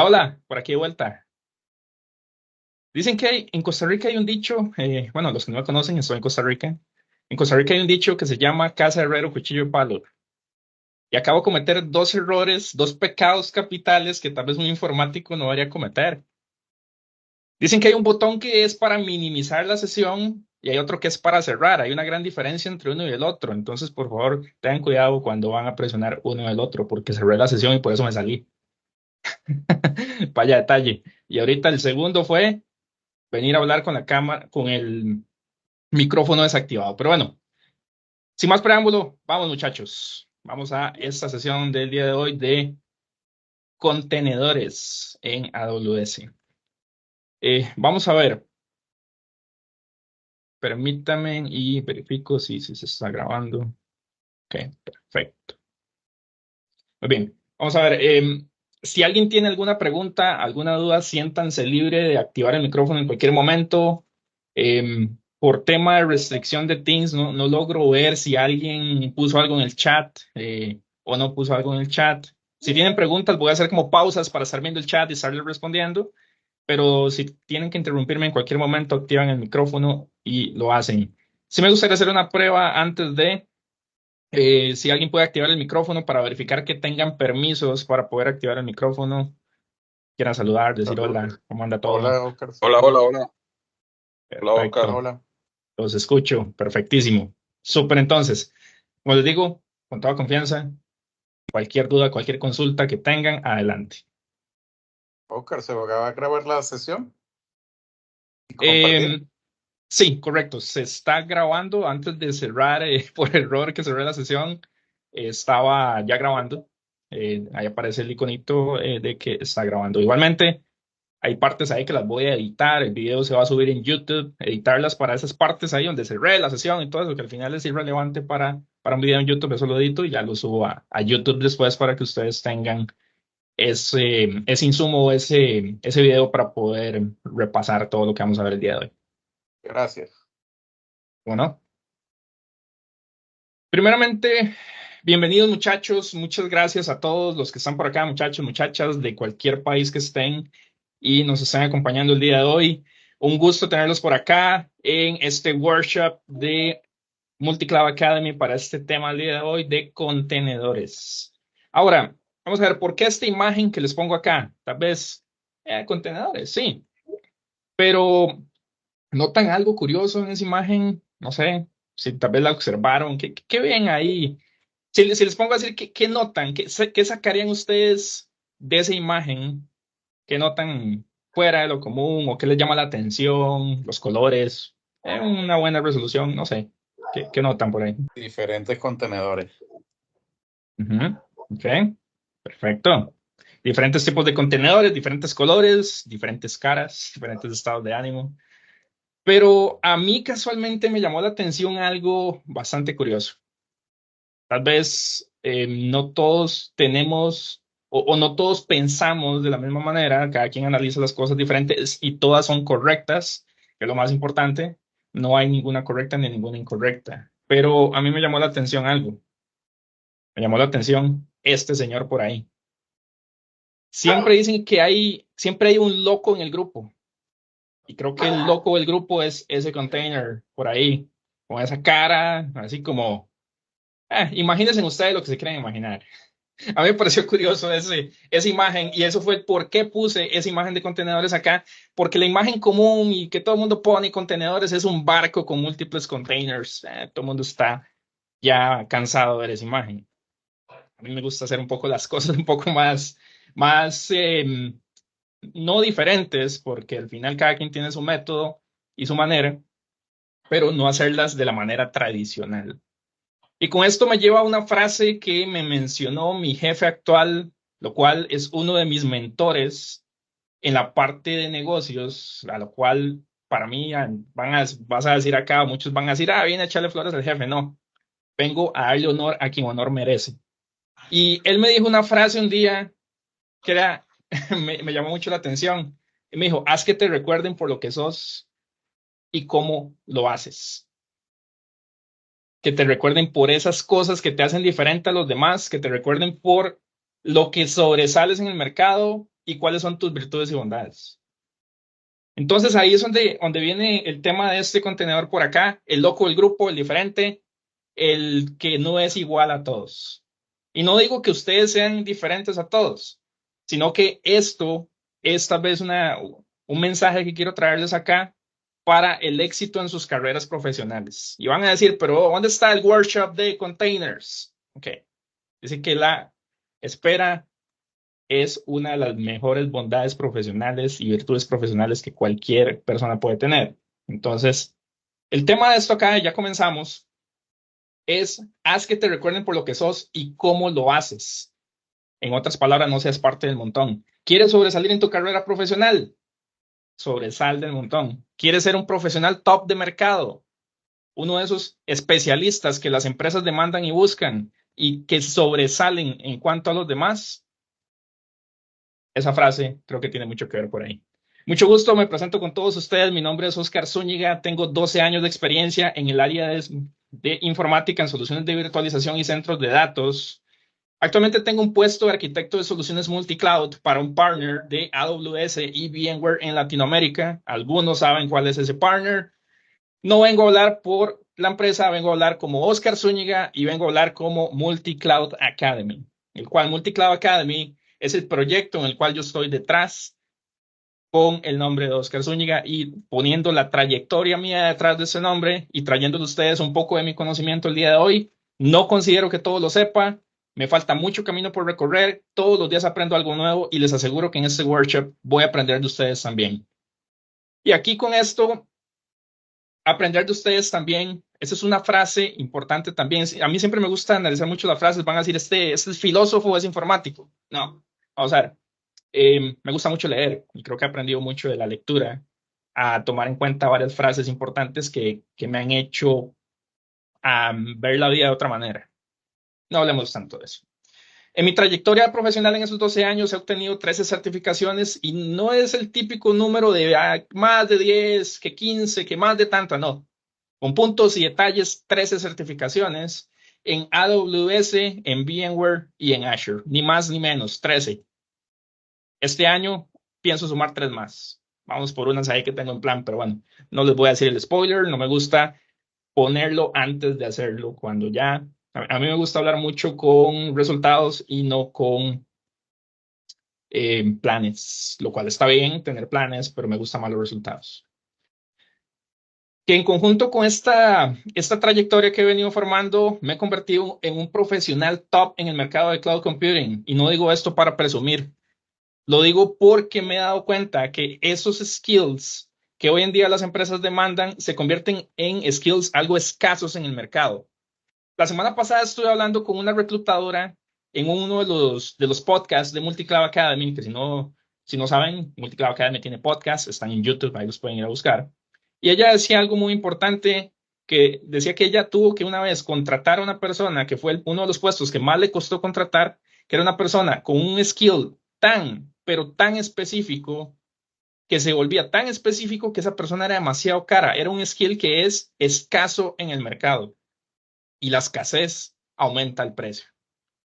Hola, hola, por aquí de vuelta. Dicen que en Costa Rica hay un dicho, bueno, los que no lo conocen, estoy en Costa Rica. En Costa Rica hay un dicho que se llama casa de herrero, cuchillo de palo. Y acabo de cometer dos errores, dos pecados capitales que tal vez un informático no debería cometer. Dicen que hay un botón que es para minimizar la sesión y hay otro que es para cerrar. Hay una gran diferencia entre uno y el otro. Entonces, por favor, tengan cuidado cuando van a presionar uno y el otro, porque cerré la sesión y por eso me salí. Vaya detalle. Y ahorita el segundo fue venir a hablar con la cámara, con el micrófono desactivado. Pero bueno, sin más preámbulo, vamos muchachos. Vamos a esta sesión del día de hoy de contenedores en AWS. Vamos a ver, permítame y verifico si se está grabando. Ok, perfecto. Muy bien, vamos a ver. Si alguien tiene alguna pregunta, alguna duda, siéntanse libre de activar el micrófono en cualquier momento. Por tema de restricción de Teams, no logro ver si alguien puso algo en el chat o no puso algo en el chat. Si tienen preguntas, voy a hacer como pausas para estar viendo el chat y estarles respondiendo. Pero si tienen que interrumpirme en cualquier momento, activan el micrófono y lo hacen. Sí me gustaría hacer una prueba antes de si alguien puede activar el micrófono para verificar que tengan permisos para poder activar el micrófono, quieran saludar, decir Salud. hola, ¿cómo anda todo? Hola, Oscar. Hola, hola, hola. Hola, Oscar. Perfecto, Hola. los escucho, perfectísimo. Súper, entonces, como les digo, con toda confianza, cualquier duda, cualquier consulta que tengan, adelante. Oscar, ¿se va a grabar la sesión y compartir? Eh, sí, correcto, se está grabando antes de cerrar, por error que cerré la sesión, estaba ya grabando. Ahí aparece el iconito de que está grabando. Igualmente, hay partes ahí que las voy a editar, el video se va a subir en YouTube, editarlas para esas partes ahí donde cerré la sesión y todo eso que al final es irrelevante para un video en YouTube, eso lo edito y ya lo subo a YouTube después para que ustedes tengan ese insumo, ese video para poder repasar todo lo que vamos a ver el día de hoy. Gracias. Bueno, primeramente, bienvenidos muchachos, muchas gracias a todos los que están por acá, muchachos, muchachas de cualquier país que estén y nos están acompañando el día de hoy. Un gusto tenerlos por acá en este workshop de Multicloud Academy para este tema el día de hoy de contenedores. Ahora, vamos a ver por qué esta imagen que les pongo acá. Tal vez, contenedores, sí, pero ¿notan algo curioso en esa imagen? No sé si tal vez la observaron. ¿Qué ven ahí? Si les pongo a decir, ¿qué notan? ¿Qué sacarían ustedes de esa imagen? ¿Qué notan fuera de lo común o qué les llama la atención? Los colores, una buena resolución, no sé. ¿Qué notan por ahí? Diferentes contenedores. Ujú, ok, perfecto. Diferentes tipos de contenedores, diferentes colores, diferentes caras, diferentes estados de ánimo. Pero a mí casualmente me llamó la atención algo bastante curioso. Tal vez no todos tenemos o no todos pensamos de la misma manera, cada quien analiza las cosas diferentes y todas son correctas, que es lo más importante. No hay ninguna correcta ni ninguna incorrecta. Pero a mí me llamó la atención algo. Me llamó la atención este señor por ahí. Siempre dicen que siempre hay un loco en el grupo. Y creo que el loco del grupo es ese container por ahí, con esa cara, así como, imagínense ustedes lo que se quieren imaginar. A mí me pareció curioso esa imagen y eso fue el por qué puse esa imagen de contenedores acá, porque la imagen común y que todo el mundo pone contenedores es un barco con múltiples containers. Todo el mundo está ya cansado de ver esa imagen. A mí me gusta hacer un poco las cosas un poco más no diferentes, porque al final cada quien tiene su método y su manera, pero no hacerlas de la manera tradicional. Y con esto me lleva a una frase que me mencionó mi jefe actual, lo cual es uno de mis mentores en la parte de negocios, a lo cual para mí vas a decir acá, muchos van a decir, viene a echarle flores al jefe. No, vengo a darle honor a quien honor merece. Y él me dijo una frase un día que era, me llamó mucho la atención. Y me dijo, haz que te recuerden por lo que sos y cómo lo haces. Que te recuerden por esas cosas que te hacen diferente a los demás, que te recuerden por lo que sobresales en el mercado y cuáles son tus virtudes y bondades. Entonces ahí es donde viene el tema de este contenedor por acá, el loco del grupo, el diferente, el que no es igual a todos. Y no digo que ustedes sean diferentes a todos, sino que esto es tal vez un mensaje que quiero traerles acá para el éxito en sus carreras profesionales. Y van a decir, pero ¿dónde está el workshop de containers? Ok, dice que la espera es una de las mejores bondades profesionales y virtudes profesionales que cualquier persona puede tener. Entonces, el tema de esto acá, ya comenzamos, es haz que te recuerden por lo que sos y cómo lo haces. En otras palabras, no seas parte del montón. ¿Quieres sobresalir en tu carrera profesional? Sobresal del montón. ¿Quieres ser un profesional top de mercado? Uno de esos especialistas que las empresas demandan y buscan y que sobresalen en cuanto a los demás. Esa frase creo que tiene mucho que ver por ahí. Mucho gusto, me presento con todos ustedes. Mi nombre es Oscar Zúñiga, tengo 12 años de experiencia en el área de informática en soluciones de virtualización y centros de datos. Actualmente tengo un puesto de arquitecto de soluciones multicloud para un partner de AWS y VMware en Latinoamérica. Algunos saben cuál es ese partner. No vengo a hablar por la empresa, vengo a hablar como Oscar Zúñiga y vengo a hablar como Multicloud Academy, el cual Multicloud Academy es el proyecto en el cual yo estoy detrás con el nombre de Oscar Zúñiga y poniendo la trayectoria mía detrás de ese nombre y trayéndole a ustedes un poco de mi conocimiento el día de hoy. No considero que todo lo sepa, me falta mucho camino por recorrer, todos los días aprendo algo nuevo y les aseguro que en este workshop voy a aprender de ustedes también. Y aquí con esto aprender de ustedes también. Esa es una frase importante también. A mí siempre me gusta analizar mucho las frases. Van a decir, este es filósofo o es informático. No, vamos a ver. Me gusta mucho leer y creo que he aprendido mucho de la lectura a tomar en cuenta varias frases importantes que me han hecho ver la vida de otra manera. No hablemos tanto de eso. En mi trayectoria profesional en esos 12 años he obtenido 13 certificaciones y no es el típico número de más de 10, que 15, que más de tanta, no. Con puntos y detalles, 13 certificaciones en AWS, en VMware y en Azure. Ni más ni menos, 13. Este año pienso sumar 3 más. Vamos por unas ahí que tengo en plan, pero bueno, no les voy a decir el spoiler, no me gusta ponerlo antes de hacerlo, cuando ya... A mí me gusta hablar mucho con resultados y no con planes, lo cual está bien tener planes, pero me gustan más los resultados. Que en conjunto con esta trayectoria que he venido formando, me he convertido en un profesional top en el mercado de cloud computing. Y no digo esto para presumir, lo digo porque me he dado cuenta que esos skills que hoy en día las empresas demandan se convierten en skills algo escasos en el mercado. La semana pasada estuve hablando con una reclutadora en uno de los podcasts de Multicloud Academy, que si no saben, Multicloud Academy tiene podcasts, están en YouTube, ahí los pueden ir a buscar. Y ella decía algo muy importante, que decía que ella tuvo que una vez contratar a una persona, que fue uno de los puestos que más le costó contratar, que era una persona con un skill tan, pero tan específico, que se volvía tan específico que esa persona era demasiado cara. Era un skill que es escaso en el mercado y la escasez aumenta el precio.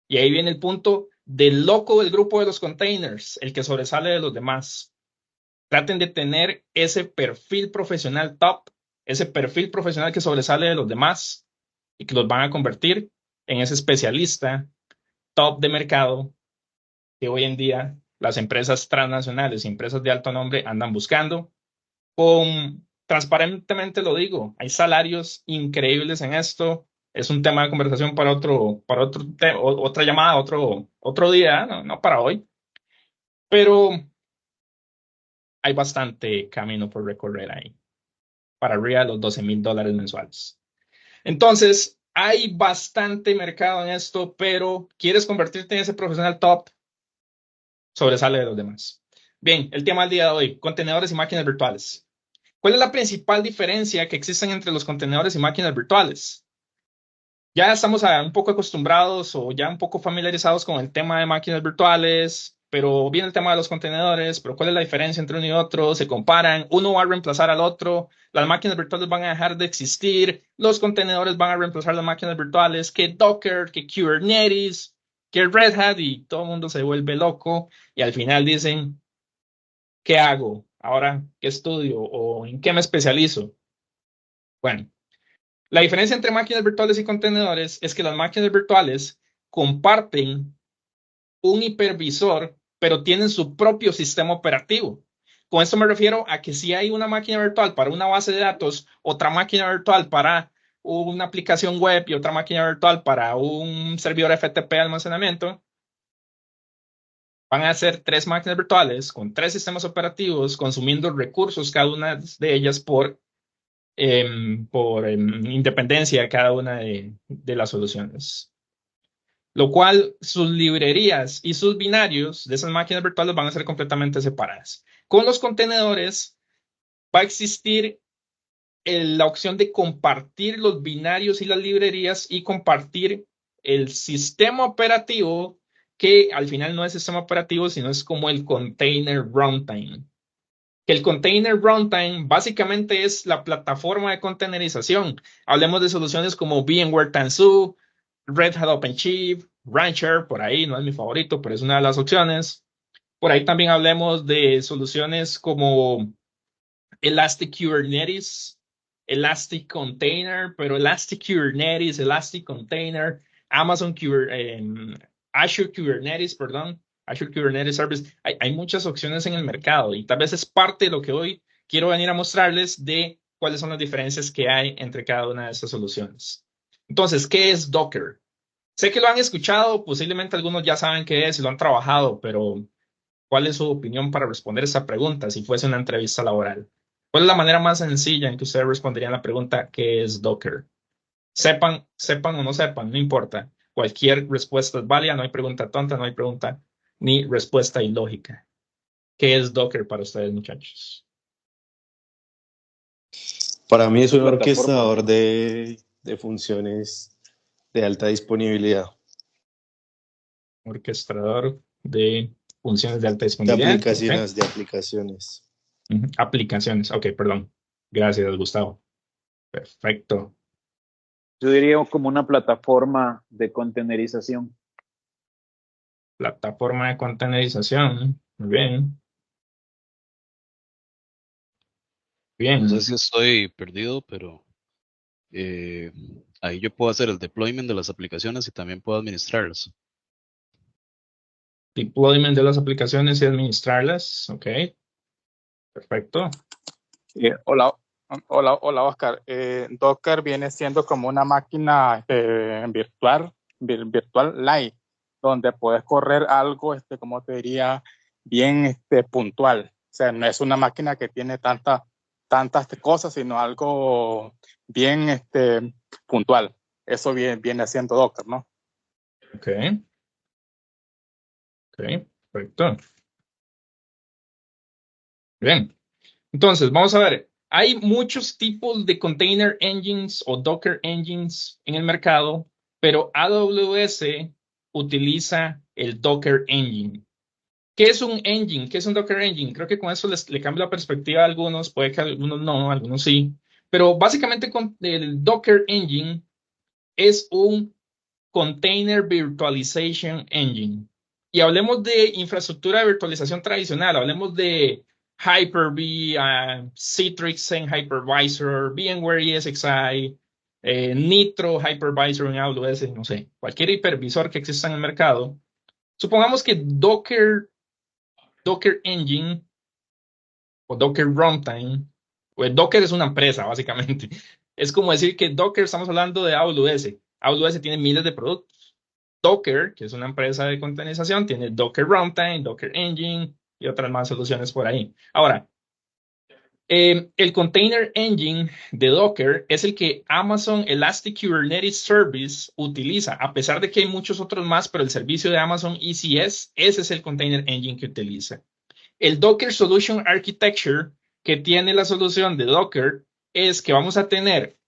Y ahí viene el punto del loco del grupo de los containers, el que sobresale de los demás. Traten de tener ese perfil profesional top, ese perfil profesional que sobresale de los demás y que los van a convertir en ese especialista top de mercado que hoy en día las empresas transnacionales y empresas de alto nombre andan buscando. Transparentemente lo digo, hay salarios increíbles en esto. Es un tema de conversación otra llamada, otro día, no para hoy, pero hay bastante camino por recorrer ahí para arriba de los $12,000 mensuales. Entonces, hay bastante mercado en esto, pero quieres convertirte en ese profesional top, sobresale de los demás. Bien, el tema del día de hoy, contenedores y máquinas virtuales. ¿Cuál es la principal diferencia que existen entre los contenedores y máquinas virtuales? Ya estamos un poco acostumbrados o ya un poco familiarizados con el tema de máquinas virtuales, pero viene el tema de los contenedores, pero ¿cuál es la diferencia entre uno y otro? Se comparan, uno va a reemplazar al otro, las máquinas virtuales van a dejar de existir, los contenedores van a reemplazar las máquinas virtuales, que Docker, que Kubernetes, que es Red Hat y todo el mundo se vuelve loco y al final dicen, ¿qué hago? Ahora, ¿qué estudio? ¿O en qué me especializo? Bueno, la diferencia entre máquinas virtuales y contenedores es que las máquinas virtuales comparten un hipervisor, pero tienen su propio sistema operativo. Con esto me refiero a que si hay una máquina virtual para una base de datos, otra máquina virtual para una aplicación web y otra máquina virtual para un servidor FTP de almacenamiento, van a ser tres máquinas virtuales con tres sistemas operativos consumiendo recursos cada una de ellas por independencia de cada una de las soluciones. Lo cual sus librerías y sus binarios de esas máquinas virtuales van a ser completamente separadas. Con los contenedores va a existir la opción de compartir los binarios y las librerías y compartir el sistema operativo, que al final no es sistema operativo, sino es como el container runtime. El container runtime básicamente es la plataforma de containerización. Hablemos de soluciones como VMware Tanzu, Red Hat OpenShift, Rancher, por ahí no es mi favorito, pero es una de las opciones. Por ahí también hablemos de soluciones como Elastic Kubernetes, Elastic Container, pero Elastic Kubernetes, Elastic Container, Azure Kubernetes, perdón, Azure Kubernetes Service. Hay muchas opciones en el mercado y tal vez es parte de lo que hoy quiero venir a mostrarles de cuáles son las diferencias que hay entre cada una de estas soluciones. Entonces, ¿qué es Docker? Sé que lo han escuchado, posiblemente algunos ya saben qué es y lo han trabajado, pero ¿cuál es su opinión para responder esa pregunta si fuese una entrevista laboral? ¿Cuál es la manera más sencilla en que ustedes responderían la pregunta ¿qué es Docker? Sepan o no sepan, no importa. Cualquier respuesta es válida, no hay pregunta tonta, no hay pregunta ni respuesta ilógica. ¿Qué es Docker para ustedes, muchachos? Para mí es un Plataforma. orquestador de funciones de alta disponibilidad. Orquestador de funciones de alta De disponibilidad. aplicaciones, Okay. de aplicaciones. Aplicaciones. Ok, perdón. Gracias, Gustavo. Perfecto. Yo diría como una plataforma de containerización. Plataforma de containerización. Muy bien. Bien. No sé si estoy perdido, pero ahí yo puedo hacer el deployment de las aplicaciones y también puedo administrarlas. Deployment de las aplicaciones y administrarlas. Ok. Perfecto. Hola, Oscar. Docker viene siendo como una máquina virtual light, donde puedes correr algo, como te diría, bien puntual. O sea, no es una máquina que tiene tantas cosas, sino algo bien puntual. Eso viene siendo Docker, ¿no? Ok. Ok. Perfecto. Bien. Entonces, vamos a ver. Hay muchos tipos de container engines o Docker engines en el mercado, pero AWS utiliza el Docker Engine. ¿Qué es un engine? ¿Qué es un Docker Engine? Creo que con eso le cambio la perspectiva a algunos, puede que a algunos no, algunos sí. Pero básicamente el Docker Engine es un Container Virtualization Engine. Y hablemos de infraestructura de virtualización tradicional, hablemos de Hyper-V, Citrix en Hypervisor, VMware ESXi, Nitro Hypervisor en AWS, no sé, cualquier hipervisor que exista en el mercado. Supongamos que Docker Engine o Docker Runtime, pues Docker es una empresa, básicamente. Es como decir que Docker, estamos hablando de AWS. AWS tiene miles de productos. Docker, que es una empresa de containerización, tiene Docker Runtime, Docker Engine y otras más soluciones por ahí. Ahora, el Container Engine de Docker es el que Amazon Elastic Kubernetes Service utiliza, a pesar de que hay muchos otros más, pero el servicio de Amazon ECS, ese es el Container Engine que utiliza. El Docker Solution Architecture que tiene la solución de Docker es que vamos a tener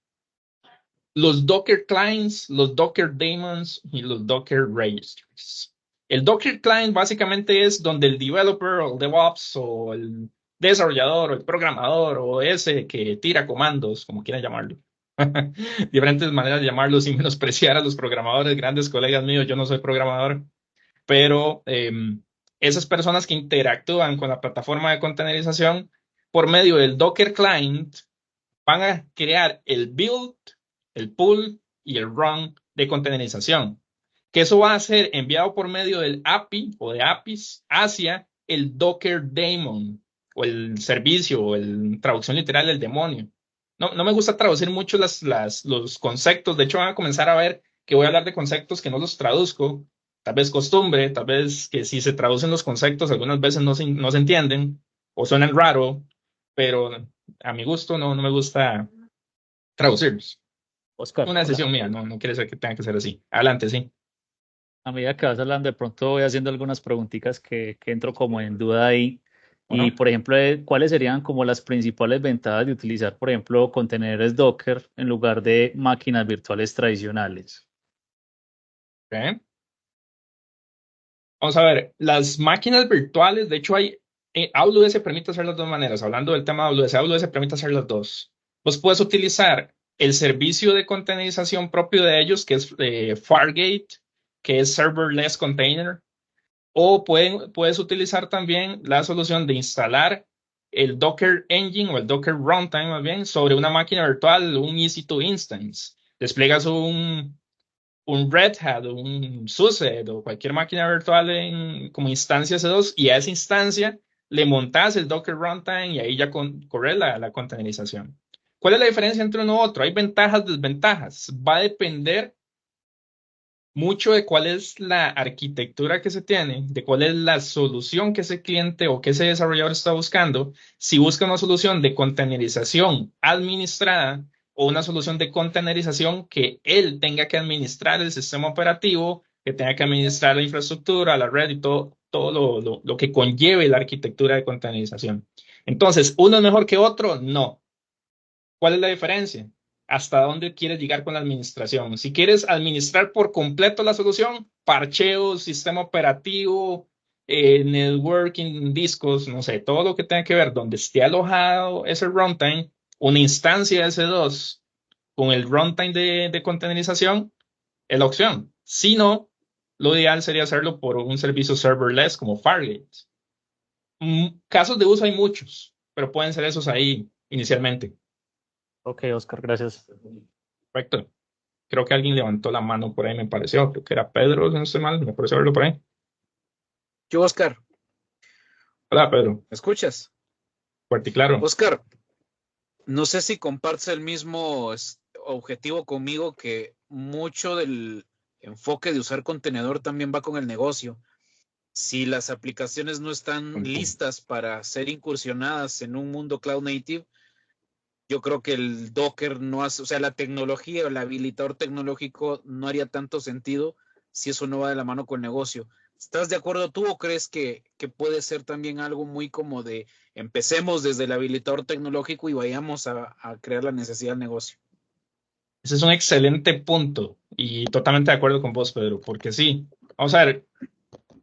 los Docker Clients, los Docker Daemons y los Docker Registries. El Docker Client básicamente es donde el developer o el DevOps o el desarrollador o el programador o ese que tira comandos, como quieran llamarlo. Diferentes maneras de llamarlo sin menospreciar a los programadores, grandes colegas míos, yo no soy programador, pero esas personas que interactúan con la plataforma de containerización por medio del Docker Client van a crear el build, el pull y el run de containerización, que eso va a ser enviado por medio del API o de APIs hacia el Docker daemon o el servicio o el traducción literal del demonio. No me gusta traducir mucho los conceptos. De hecho, van a comenzar a ver que voy a hablar de conceptos que no los traduzco. Tal vez costumbre, tal vez que si se traducen los conceptos algunas veces no se entienden o suenan raro, pero a mi gusto no me gusta traducirlos. Oscar, Una hola. decisión mía, no quiere decir que tenga que ser así. Adelante, sí. A medida que vas hablando, de pronto voy haciendo algunas preguntitas que entro como en duda ahí. Y, Bueno. por ejemplo, ¿cuáles serían como las principales ventajas de utilizar, por ejemplo, contenedores Docker en lugar de máquinas virtuales tradicionales? Okay. Vamos a ver, las máquinas virtuales, de hecho AWS permite hacer las dos maneras. Hablando del tema de AWS permite hacer las dos. Vos puedes utilizar el servicio de containerización propio de ellos, que es Fargate, que es Serverless Container, o puedes utilizar también la solución de instalar el Docker Engine o el Docker Runtime, más bien, sobre una máquina virtual, un EC2 instance. Despliegas un Red Hat o un SUSE o cualquier máquina virtual como instancia C2 y a esa instancia le montas el Docker Runtime y ahí ya corre la containerización. ¿Cuál es la diferencia entre uno u otro? Hay ventajas, desventajas. Va a depender mucho de cuál es la arquitectura que se tiene, de cuál es la solución que ese cliente o que ese desarrollador está buscando. Si busca una solución de containerización administrada o una solución de containerización que él tenga que administrar el sistema operativo, que tenga que administrar la infraestructura, la red y todo lo que conlleve la arquitectura de containerización. Entonces, ¿uno es mejor que otro? No. ¿Cuál es la diferencia? ¿Hasta dónde quieres llegar con la administración? Si quieres administrar por completo la solución, parcheo, sistema operativo, networking, discos, no sé, todo lo que tenga que ver donde esté alojado ese runtime, una instancia de S2 con el runtime de containerización, es la opción. Si no, lo ideal sería hacerlo por un servicio serverless como Fargate. Casos de uso hay muchos, pero pueden ser esos ahí inicialmente. Ok, Oscar, gracias. Perfecto. Creo que alguien levantó la mano por ahí, me pareció. Creo que era Pedro, si no estoy mal, me pareció verlo por ahí. Yo, Oscar, Hola, Pedro. ¿me escuchas? Fuerte y claro. Oscar, no sé si compartes el mismo objetivo conmigo, que mucho del enfoque de usar contenedor también va con el negocio. Si las aplicaciones no están listas para ser incursionadas en un mundo cloud native, yo creo que el Docker no hace, o sea, la tecnología o el habilitador tecnológico no haría tanto sentido si eso no va de la mano con el negocio. ¿Estás de acuerdo tú o crees que puede ser también algo muy como de empecemos desde el habilitador tecnológico y vayamos a crear la necesidad del negocio? Ese es un excelente punto y totalmente de acuerdo con vos, Pedro, porque sí. Vamos a ver,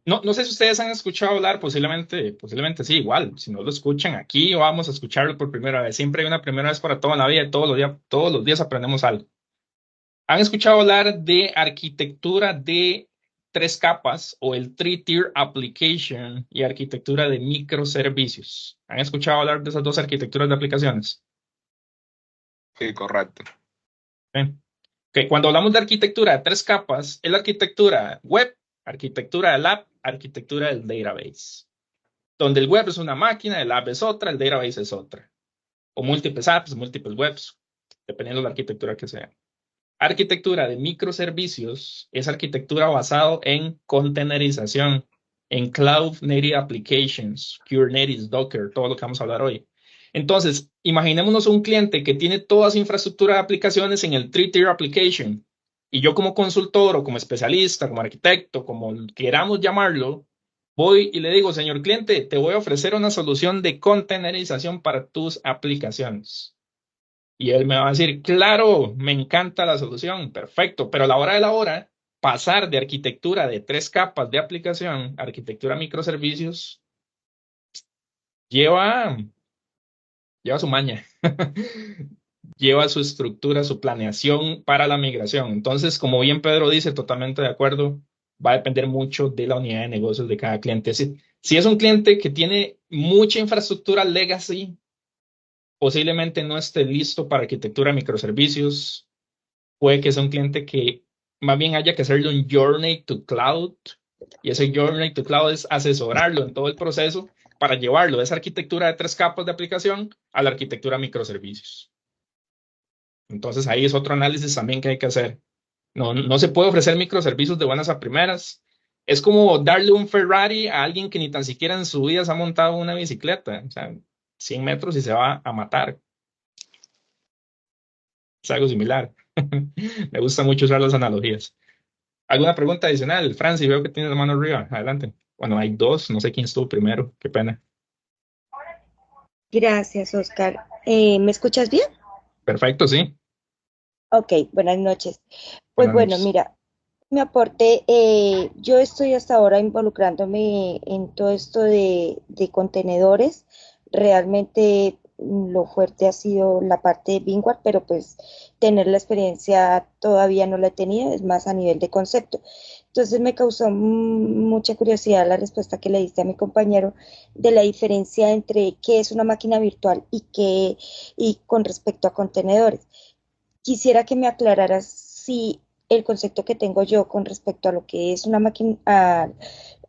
no sé si ustedes han escuchado hablar, posiblemente sí, igual. Si no lo escuchan aquí, vamos a escucharlo por primera vez. Siempre hay una primera vez para toda la vida y todos los días aprendemos algo. ¿Han escuchado hablar de arquitectura de 3 capas o el Three-Tier Application y arquitectura de microservicios? ¿Han escuchado hablar de esas dos arquitecturas de aplicaciones? Sí, correcto. Okay. Cuando hablamos de arquitectura de 3 capas, es la arquitectura web, arquitectura del app, arquitectura del database. Donde el web es una máquina, el app es otra, el database es otra. O múltiples apps, múltiples webs, dependiendo de la arquitectura que sea. Arquitectura de microservicios es arquitectura basada en containerización, en Cloud Native Applications, Kubernetes, Docker, todo lo que vamos a hablar hoy. Entonces, imaginémonos un cliente que tiene toda su infraestructura de aplicaciones en el Three-Tier Application y yo como consultor o como especialista, como arquitecto, como queramos llamarlo, voy y le digo, señor cliente, te voy a ofrecer una solución de containerización para tus aplicaciones. Y él me va a decir, claro, me encanta la solución, perfecto, pero a la hora de la hora, pasar de arquitectura de 3 capas de aplicación, arquitectura microservicios, lleva su maña, lleva su estructura, su planeación para la migración. Entonces, como bien Pedro dice, totalmente de acuerdo, va a depender mucho de la unidad de negocios de cada cliente. Si es un cliente que tiene mucha infraestructura legacy, posiblemente no esté listo para arquitectura de microservicios. Puede que sea un cliente que más bien haya que hacerle un journey to cloud, y ese journey to cloud es asesorarlo en todo el proceso para llevarlo de esa arquitectura de 3 capas de aplicación a la arquitectura de microservicios. Entonces ahí es otro análisis también que hay que hacer. No se puede ofrecer microservicios de buenas a primeras. Es como darle un Ferrari a alguien que ni tan siquiera en su vida se ha montado una bicicleta. O sea, 100 metros y se va a matar. Es algo similar. Me gusta mucho usar las analogías. ¿Alguna pregunta adicional? Francis, veo que tienes la mano arriba. Adelante. Bueno, hay 2. No sé quién estuvo primero. Qué pena. Gracias, Oscar. ¿Me escuchas bien? Perfecto, sí. Ok, buenas noches. Pues Buenas bueno, noches. mira, mi aporte, yo estoy hasta ahora involucrándome en todo esto de contenedores. Realmente lo fuerte ha sido la parte de Bingward, pero pues tener la experiencia todavía no la he tenido, es más a nivel de concepto. Entonces me causó mucha curiosidad la respuesta que le diste a mi compañero de la diferencia entre qué es una máquina virtual y con respecto a contenedores. Quisiera que me aclararas si el concepto que tengo yo con respecto a lo que es una máquina,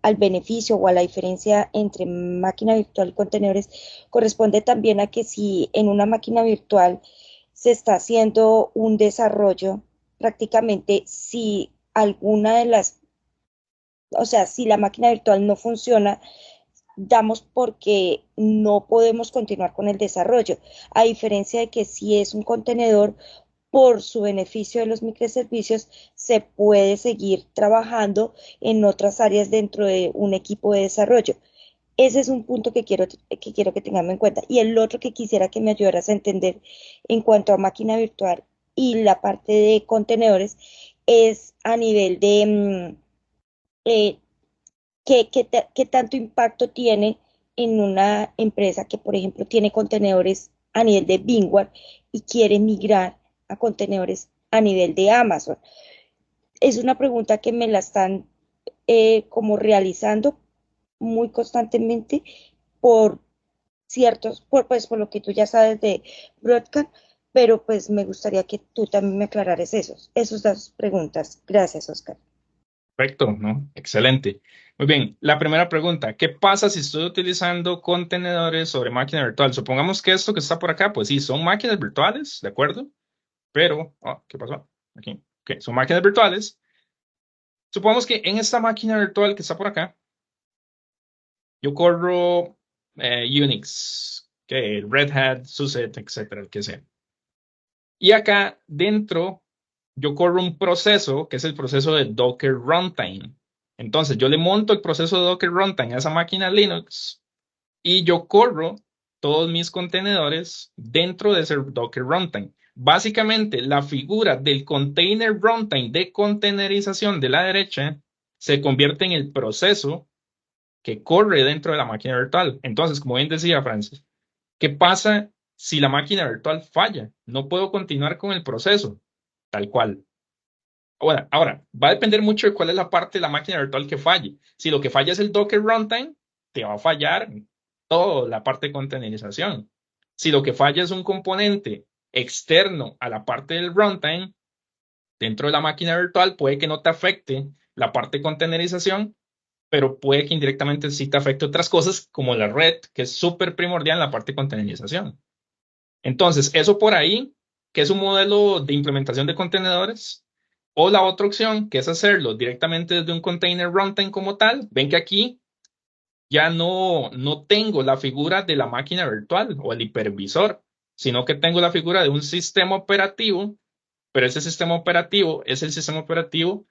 al beneficio o a la diferencia entre máquina virtual y contenedores, corresponde también a que si en una máquina virtual se está haciendo un desarrollo, prácticamente si alguna de las, o sea, si la máquina virtual no funciona, damos porque no podemos continuar con el desarrollo, a diferencia de que si es un contenedor, por su beneficio de los microservicios, se puede seguir trabajando en otras áreas dentro de un equipo de desarrollo. Ese es un punto que quiero que tengamos en cuenta. Y el otro que quisiera que me ayudaras a entender en cuanto a máquina virtual y la parte de contenedores es a nivel de eh, qué tanto impacto tiene en una empresa que, por ejemplo, tiene contenedores a nivel de Bingward y quiere migrar a contenedores a nivel de Amazon. Es una pregunta que me la están como realizando muy constantemente por por lo que tú ya sabes de Broadcast, pero pues me gustaría que tú también me aclararas esos 2 preguntas. Gracias, Oscar. Perfecto, ¿no? Excelente. Muy bien, la primera pregunta, ¿qué pasa si estoy utilizando contenedores sobre máquina virtual? Supongamos que esto que está por acá, pues sí, son máquinas virtuales, ¿de acuerdo? Pero, ¿qué pasó? Aquí, ok, son máquinas virtuales. Supongamos que en esta máquina virtual que está por acá, yo corro Unix, que Red Hat, SUSE, etcétera, el que sea. Y acá dentro yo corro un proceso que es el proceso de Docker Runtime. Entonces yo le monto el proceso de Docker Runtime a esa máquina Linux y yo corro todos mis contenedores dentro de ese Docker Runtime. Básicamente la figura del container runtime de containerización de la derecha se convierte en el proceso que corre dentro de la máquina virtual. Entonces, como bien decía Francis, ¿qué pasa si la máquina virtual falla? No puedo continuar con el proceso, tal cual. Ahora, va a depender mucho de cuál es la parte de la máquina virtual que falle. Si lo que falla es el Docker Runtime, te va a fallar toda la parte de containerización. Si lo que falla es un componente externo a la parte del runtime, dentro de la máquina virtual, puede que no te afecte la parte de containerización, pero puede que indirectamente sí te afecte otras cosas como la red, que es súper primordial en la parte de containerización. Entonces, eso por ahí, que es un modelo de implementación de contenedores, o la otra opción, que es hacerlo directamente desde un container runtime como tal. Ven que aquí ya no tengo la figura de la máquina virtual o el hipervisor, sino que tengo la figura de un sistema operativo, pero ese sistema operativo es el sistema operativo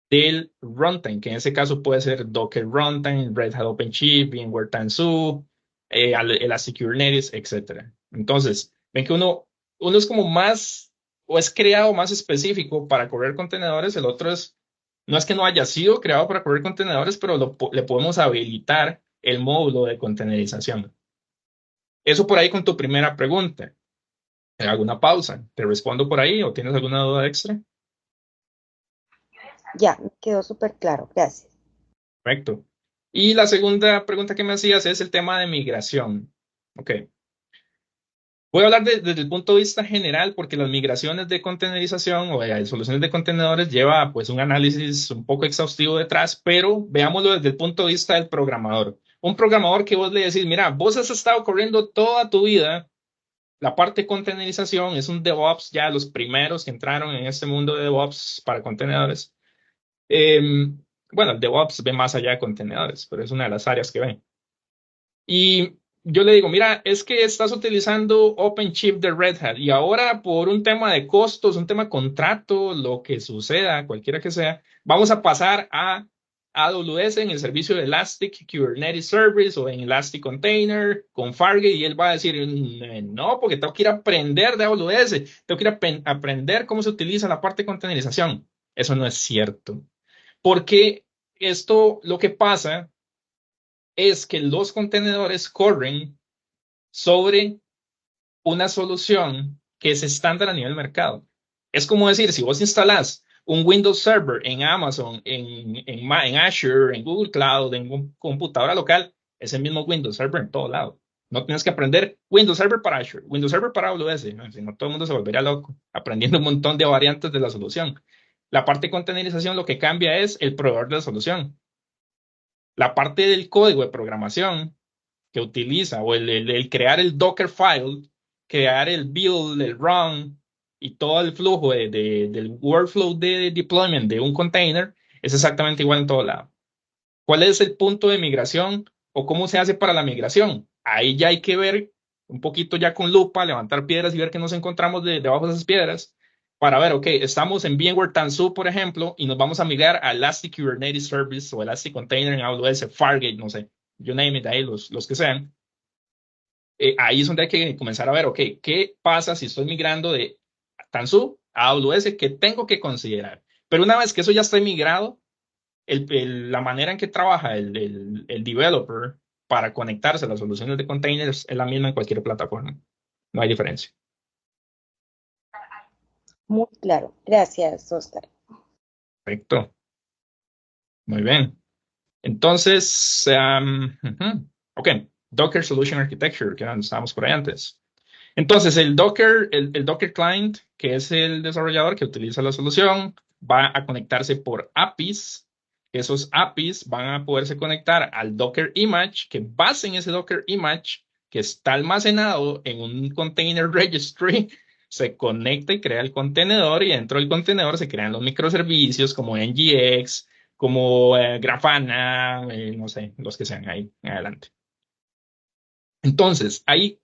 del runtime, que en ese caso puede ser Docker Runtime, Red Hat OpenShift, VMware Tanzu, Elastic Kubernetes, etc. Entonces, ven que uno es como más, o es creado más específico para correr contenedores, el otro no es que no haya sido creado para correr contenedores, pero le podemos habilitar el módulo de containerización. Eso por ahí con tu primera pregunta. ¿Alguna pausa? ¿Te respondo por ahí o tienes alguna duda extra? Ya, me quedó súper claro. Gracias. Correcto. Y la segunda pregunta que me hacías es el tema de migración. Ok. Voy a hablar desde el punto de vista general porque las migraciones de containerización o de soluciones de contenedores lleva pues un análisis un poco exhaustivo detrás, pero veámoslo desde el punto de vista del programador. Un programador que vos le decís, mira, vos has estado corriendo toda tu vida la parte de containerización, es un DevOps, ya los primeros que entraron en este mundo de DevOps para contenedores. Bueno, el DevOps ve más allá de contenedores, pero es una de las áreas que ve. Y yo le digo, mira, es que estás utilizando OpenShift de Red Hat y ahora por un tema de costos, un tema de contrato, lo que suceda, cualquiera que sea, vamos a pasar a AWS en el servicio de Elastic Kubernetes Service o en Elastic Container con Fargate y él va a decir, no, porque tengo que ir a aprender de AWS, tengo que ir a aprender cómo se utiliza la parte de containerización. Eso no es cierto. Porque esto lo que pasa es que los contenedores corren sobre una solución que es estándar a nivel mercado. Es como decir, si vos instalás un Windows Server en Amazon, en Azure, en Google Cloud, en un computadora local, es el mismo Windows Server en todo lado. No tienes que aprender Windows Server para Azure, Windows Server para AWS, ¿no? Si no todo el mundo se volvería loco aprendiendo un montón de variantes de la solución. La parte de containerización lo que cambia es el proveedor de la solución. La parte del código de programación que utiliza o el crear el Docker file, crear el build, el run y todo el flujo del workflow de deployment de un container es exactamente igual en todo lado. ¿Cuál es el punto de migración o cómo se hace para la migración? Ahí ya hay que ver un poquito ya con lupa, levantar piedras y ver qué nos encontramos debajo de esas piedras para ver, ok, estamos en VMware Tanzu, por ejemplo, y nos vamos a migrar a Elastic Kubernetes Service o Elastic Container en AWS, Fargate, no sé, you name it, ahí los que sean. Ahí es donde hay que comenzar a ver, ok, ¿qué pasa si estoy migrando de Tanzu a AWS? ¿Qué tengo que considerar? Pero una vez que eso ya está migrado, la manera en que trabaja el developer para conectarse a las soluciones de containers es la misma en cualquier plataforma. No hay diferencia. Muy claro. Gracias, Oscar. Perfecto. Muy bien. Entonces, ok, Docker Solution Architecture, que estábamos por ahí antes. Entonces, el Docker Client, que es el desarrollador que utiliza la solución, va a conectarse por APIs. Esos APIs van a poderse conectar al Docker Image, que base en ese Docker Image, que está almacenado en un Container Registry, se conecta y crea el contenedor y dentro del contenedor se crean los microservicios como NGX, como Grafana, no sé, los que sean ahí en adelante. Entonces, hay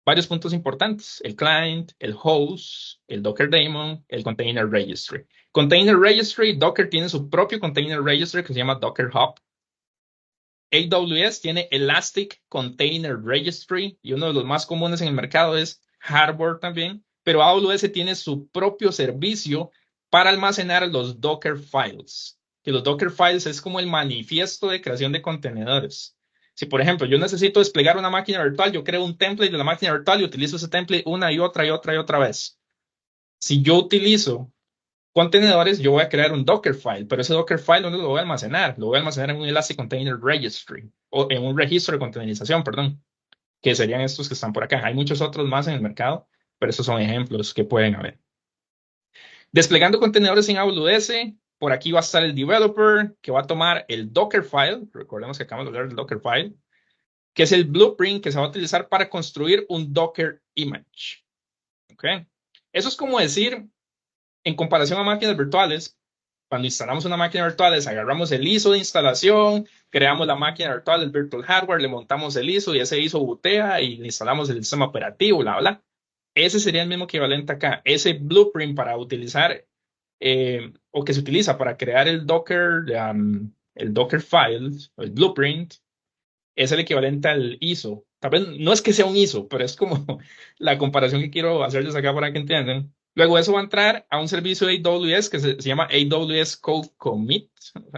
varios puntos importantes: el client, el host, el Docker daemon, el container registry. Container registry, Docker tiene su propio container registry que se llama Docker Hub. AWS tiene Elastic Container Registry y uno de los más comunes en el mercado es Hardware también, pero AWS tiene su propio servicio para almacenar los Docker files, que los Docker files es como el manifiesto de creación de contenedores. Si, por ejemplo, yo necesito desplegar una máquina virtual, yo creo un template de la máquina virtual y utilizo ese template una y otra y otra y otra vez. Si yo utilizo contenedores, yo voy a crear un Docker file, pero ese Docker file no lo voy a almacenar, lo voy a almacenar en un Elastic Container Registry o en un registro de containerización, perdón, que serían estos que están por acá. Hay muchos otros más en el mercado, pero estos son ejemplos que pueden haber. Desplegando contenedores en AWS, por aquí va a estar el developer que va a tomar el Docker file, recordemos que acabamos de hablar del Docker file, que es el blueprint que se va a utilizar para construir un Docker image. ¿Ok? Eso es como decir, en comparación a máquinas virtuales, cuando instalamos una máquina virtual, agarramos el ISO de instalación, creamos la máquina virtual, el virtual hardware, le montamos el ISO y ese ISO bootea y le instalamos el sistema operativo, bla, bla. Ese sería el mismo equivalente acá. Ese blueprint para utilizar, o que se utiliza para crear el Docker file, el blueprint, es el equivalente al ISO. Tal vez no es que sea un ISO, pero es como la comparación que quiero hacerles acá para que entiendan. Luego eso va a entrar a un servicio de AWS que se llama AWS Code Commit.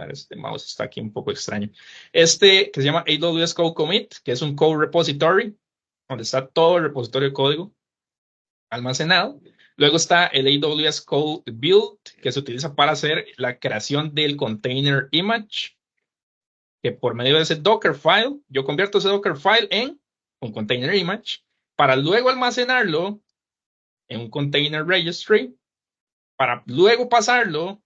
Este mouse está aquí un poco extraño. Que se llama AWS Code Commit, que es un code repository, donde está todo el repositorio de código almacenado. Luego está el AWS Code Build, que se utiliza para hacer la creación del container image, que por medio de ese Docker file, yo convierto ese Docker file en un container image para luego almacenarlo en un container registry, para luego pasarlo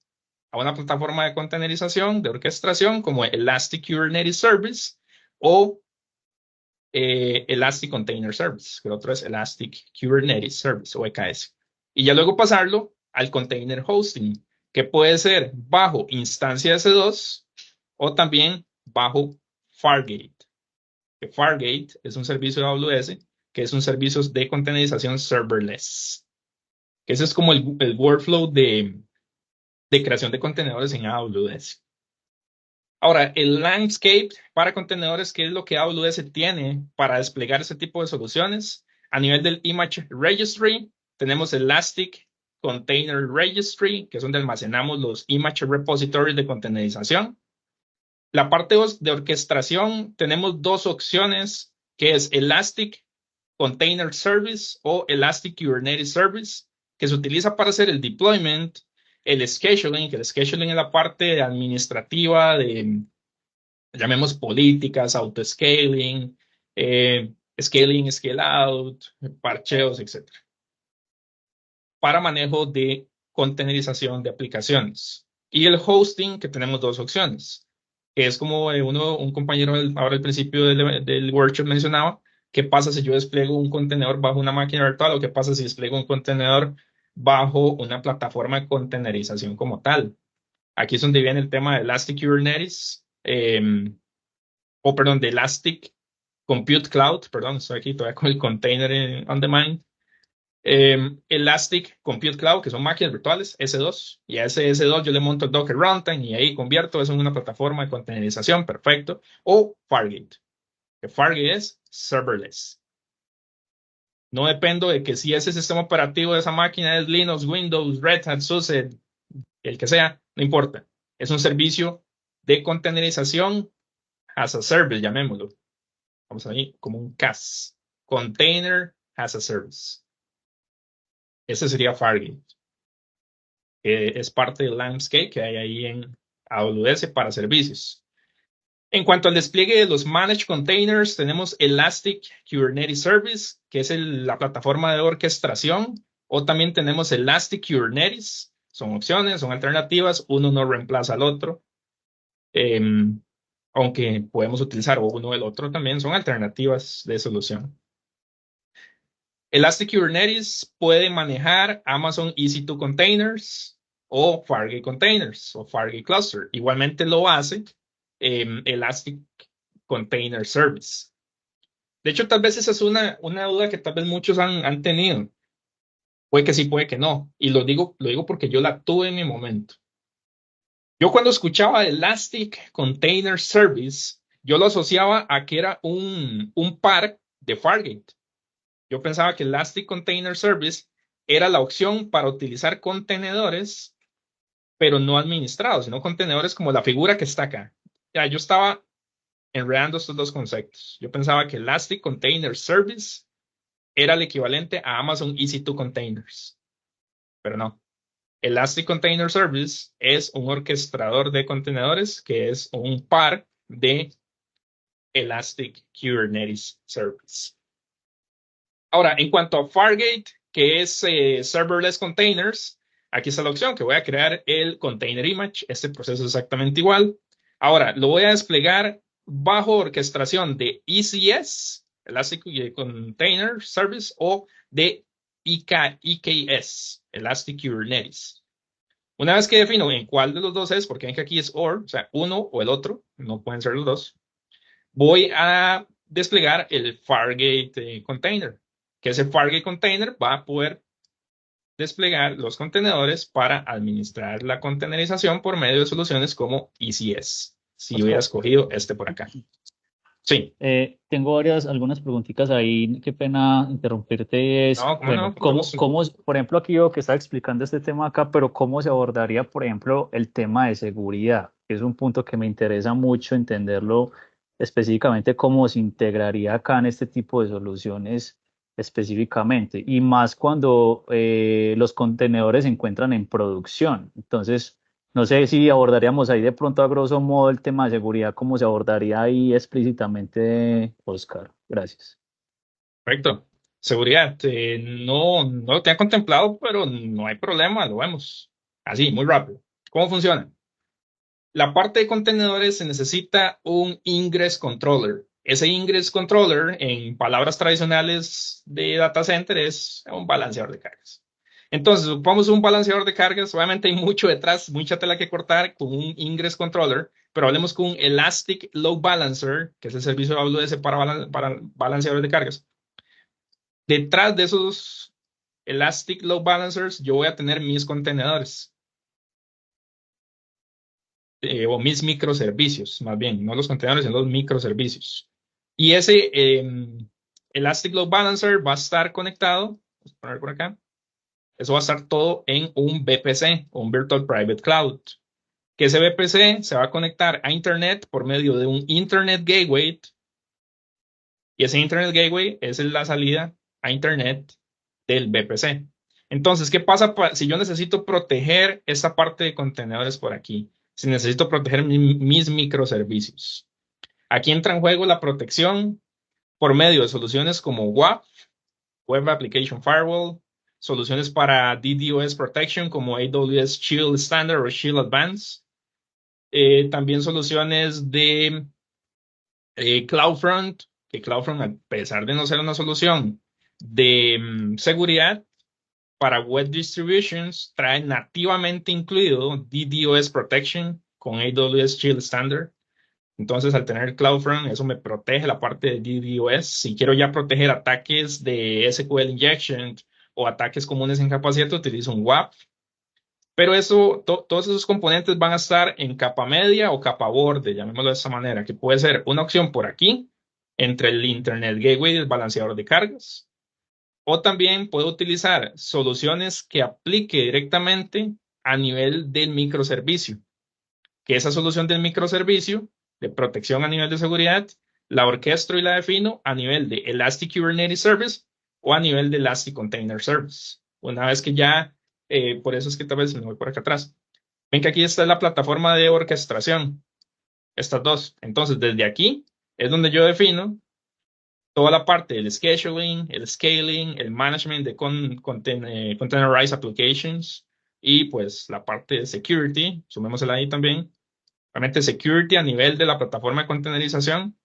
a una plataforma de containerización, de orquestación, como Elastic Kubernetes Service o Elastic Container Service, que el otro es Elastic Kubernetes Service o EKS. Y ya luego pasarlo al container hosting, que puede ser bajo instancia S2 o también bajo Fargate. Que Fargate es un servicio de AWS, que es un servicio de containerización serverless. Que ese es como el workflow de creación de contenedores en AWS. Ahora, el landscape para contenedores, ¿qué es lo que AWS tiene para desplegar ese tipo de soluciones? A nivel del Image Registry, tenemos Elastic Container Registry, que es donde almacenamos los Image Repositories de containerización. La parte de orquestación, tenemos dos opciones, que es Elastic Container Service o Elastic Kubernetes Service, que se utiliza para hacer el deployment, el scheduling, que el scheduling es la parte administrativa de, llamemos políticas, auto-scaling, scaling, scale out, parcheos, etc. Para manejo de containerización de aplicaciones. Y el hosting, que tenemos dos opciones, que es como un compañero ahora al principio del workshop mencionaba, ¿qué pasa si yo despliego un contenedor bajo una máquina virtual o qué pasa si despliego un contenedor bajo una plataforma de containerización como tal? Aquí es donde viene el tema de Elastic Kubernetes, de Elastic Compute Cloud, perdón, estoy aquí todavía con el container on demand. Elastic Compute Cloud, que son máquinas virtuales, S2, y a ese S2 yo le monto el Docker Runtime y ahí convierto eso en una plataforma de containerización, perfecto, o Fargate, que Fargate es serverless. No dependo de que si ese sistema operativo de esa máquina es Linux, Windows, Red Hat, SUSE, el que sea, no importa. Es un servicio de containerización as a service, llamémoslo. Vamos ahí, como un CAS, Container as a Service. Ese sería Fargate, que es parte del landscape que hay ahí en AWS para servicios. En cuanto al despliegue de los Managed Containers, tenemos Elastic Kubernetes Service, que es la plataforma de orquestación, o también tenemos Elastic Kubernetes. Son opciones, son alternativas, uno no reemplaza al otro, aunque podemos utilizar uno o el otro también, son alternativas de solución. Elastic Kubernetes puede manejar Amazon EC2 Containers o Fargate Containers o Fargate Cluster. Igualmente lo hace Elastic Container Service. De hecho, tal vez esa es una duda que tal vez muchos han tenido. Puede que sí, puede que no. Y lo digo porque yo la tuve en mi momento. Yo cuando escuchaba Elastic Container Service, yo lo asociaba a que era un par de Fargate. Yo pensaba que Elastic Container Service era la opción para utilizar contenedores, pero no administrados, sino contenedores como la figura que está acá. Ya, yo estaba enredando estos dos conceptos. Yo pensaba que Elastic Container Service era el equivalente a Amazon EC2 Containers, pero no. Elastic Container Service es un orquestador de contenedores que es un par de Elastic Kubernetes Service. Ahora, en cuanto a Fargate, que es Serverless Containers, aquí está la opción que voy a crear el Container Image. Este proceso es exactamente igual. Ahora, lo voy a desplegar bajo orquestación de ECS, Elastic Container Service, o de EKS, Elastic Kubernetes. Una vez que defino en cuál de los dos es, porque ven que aquí es OR, o sea, uno o el otro, no pueden ser los dos, voy a desplegar el Fargate Container, que ese Fargate Container va a poder desplegar los contenedores para administrar la containerización por medio de soluciones como ECS, si hubiera escogido este por acá. Sí. Tengo algunas preguntitas ahí, qué pena interrumpirte. Por ejemplo, aquí veo que está explicando este tema acá, pero ¿cómo se abordaría, por ejemplo, el tema de seguridad? Que es un punto que me interesa mucho entenderlo específicamente, cómo se integraría acá en este tipo de soluciones específicamente, y más cuando los contenedores se encuentran en producción. Entonces, no sé si abordaríamos ahí de pronto a grosso modo el tema de seguridad, cómo se abordaría ahí explícitamente, Oscar. Gracias. Perfecto. Seguridad. No lo tenía contemplado, pero no hay problema, lo vemos. Así, muy rápido. ¿Cómo funciona? La parte de contenedores se necesita un ingress controller. Ese ingress controller, en palabras tradicionales de data center, es un balanceador de cargas. Entonces, supongamos un balanceador de cargas. Obviamente hay mucho detrás, mucha tela que cortar con un ingress controller, pero hablemos con un Elastic Load Balancer, que es el servicio de AWS para balanceadores de cargas. Detrás de esos Elastic Load Balancers, yo voy a tener mis contenedores. O mis microservicios, más bien, no los contenedores, sino los microservicios. Y ese Elastic Load Balancer va a estar conectado, vamos a poner por acá, eso va a estar todo en un VPC, un Virtual Private Cloud, que ese VPC se va a conectar a Internet por medio de un Internet Gateway, y ese Internet Gateway es la salida a Internet del VPC. Entonces, ¿qué pasa si yo necesito proteger esta parte de contenedores por aquí? Si necesito proteger mis microservicios. Aquí entra en juego la protección por medio de soluciones como WAF, Web Application Firewall, soluciones para DDoS Protection como AWS Shield Standard o Shield Advanced, también soluciones de CloudFront, que CloudFront, a pesar de no ser una solución de seguridad, para web distributions trae nativamente incluido DDoS Protection con AWS Shield Standard. Entonces, al tener CloudFront, eso me protege la parte de DDoS. Si quiero ya proteger ataques de SQL injection o ataques comunes en capa abierta, utilizo un WAF. Pero todos esos componentes van a estar en capa media o capa borde, llamémoslo de esta manera, que puede ser una opción por aquí, entre el Internet Gateway y el balanceador de cargas. O también puedo utilizar soluciones que aplique directamente a nivel del microservicio, que esa solución del microservicio de protección a nivel de seguridad, la orquestro y la defino a nivel de Elastic Kubernetes Service o a nivel de Elastic Container Service. Una vez que ya, por eso es que tal vez me voy por acá atrás. Ven que aquí está la plataforma de orquestación, estas dos. Entonces, desde aquí es donde yo defino toda la parte del scheduling, el scaling, el management de containerized applications y pues la parte de security, sumémosela ahí también. Realmente security a nivel de la plataforma de containerización.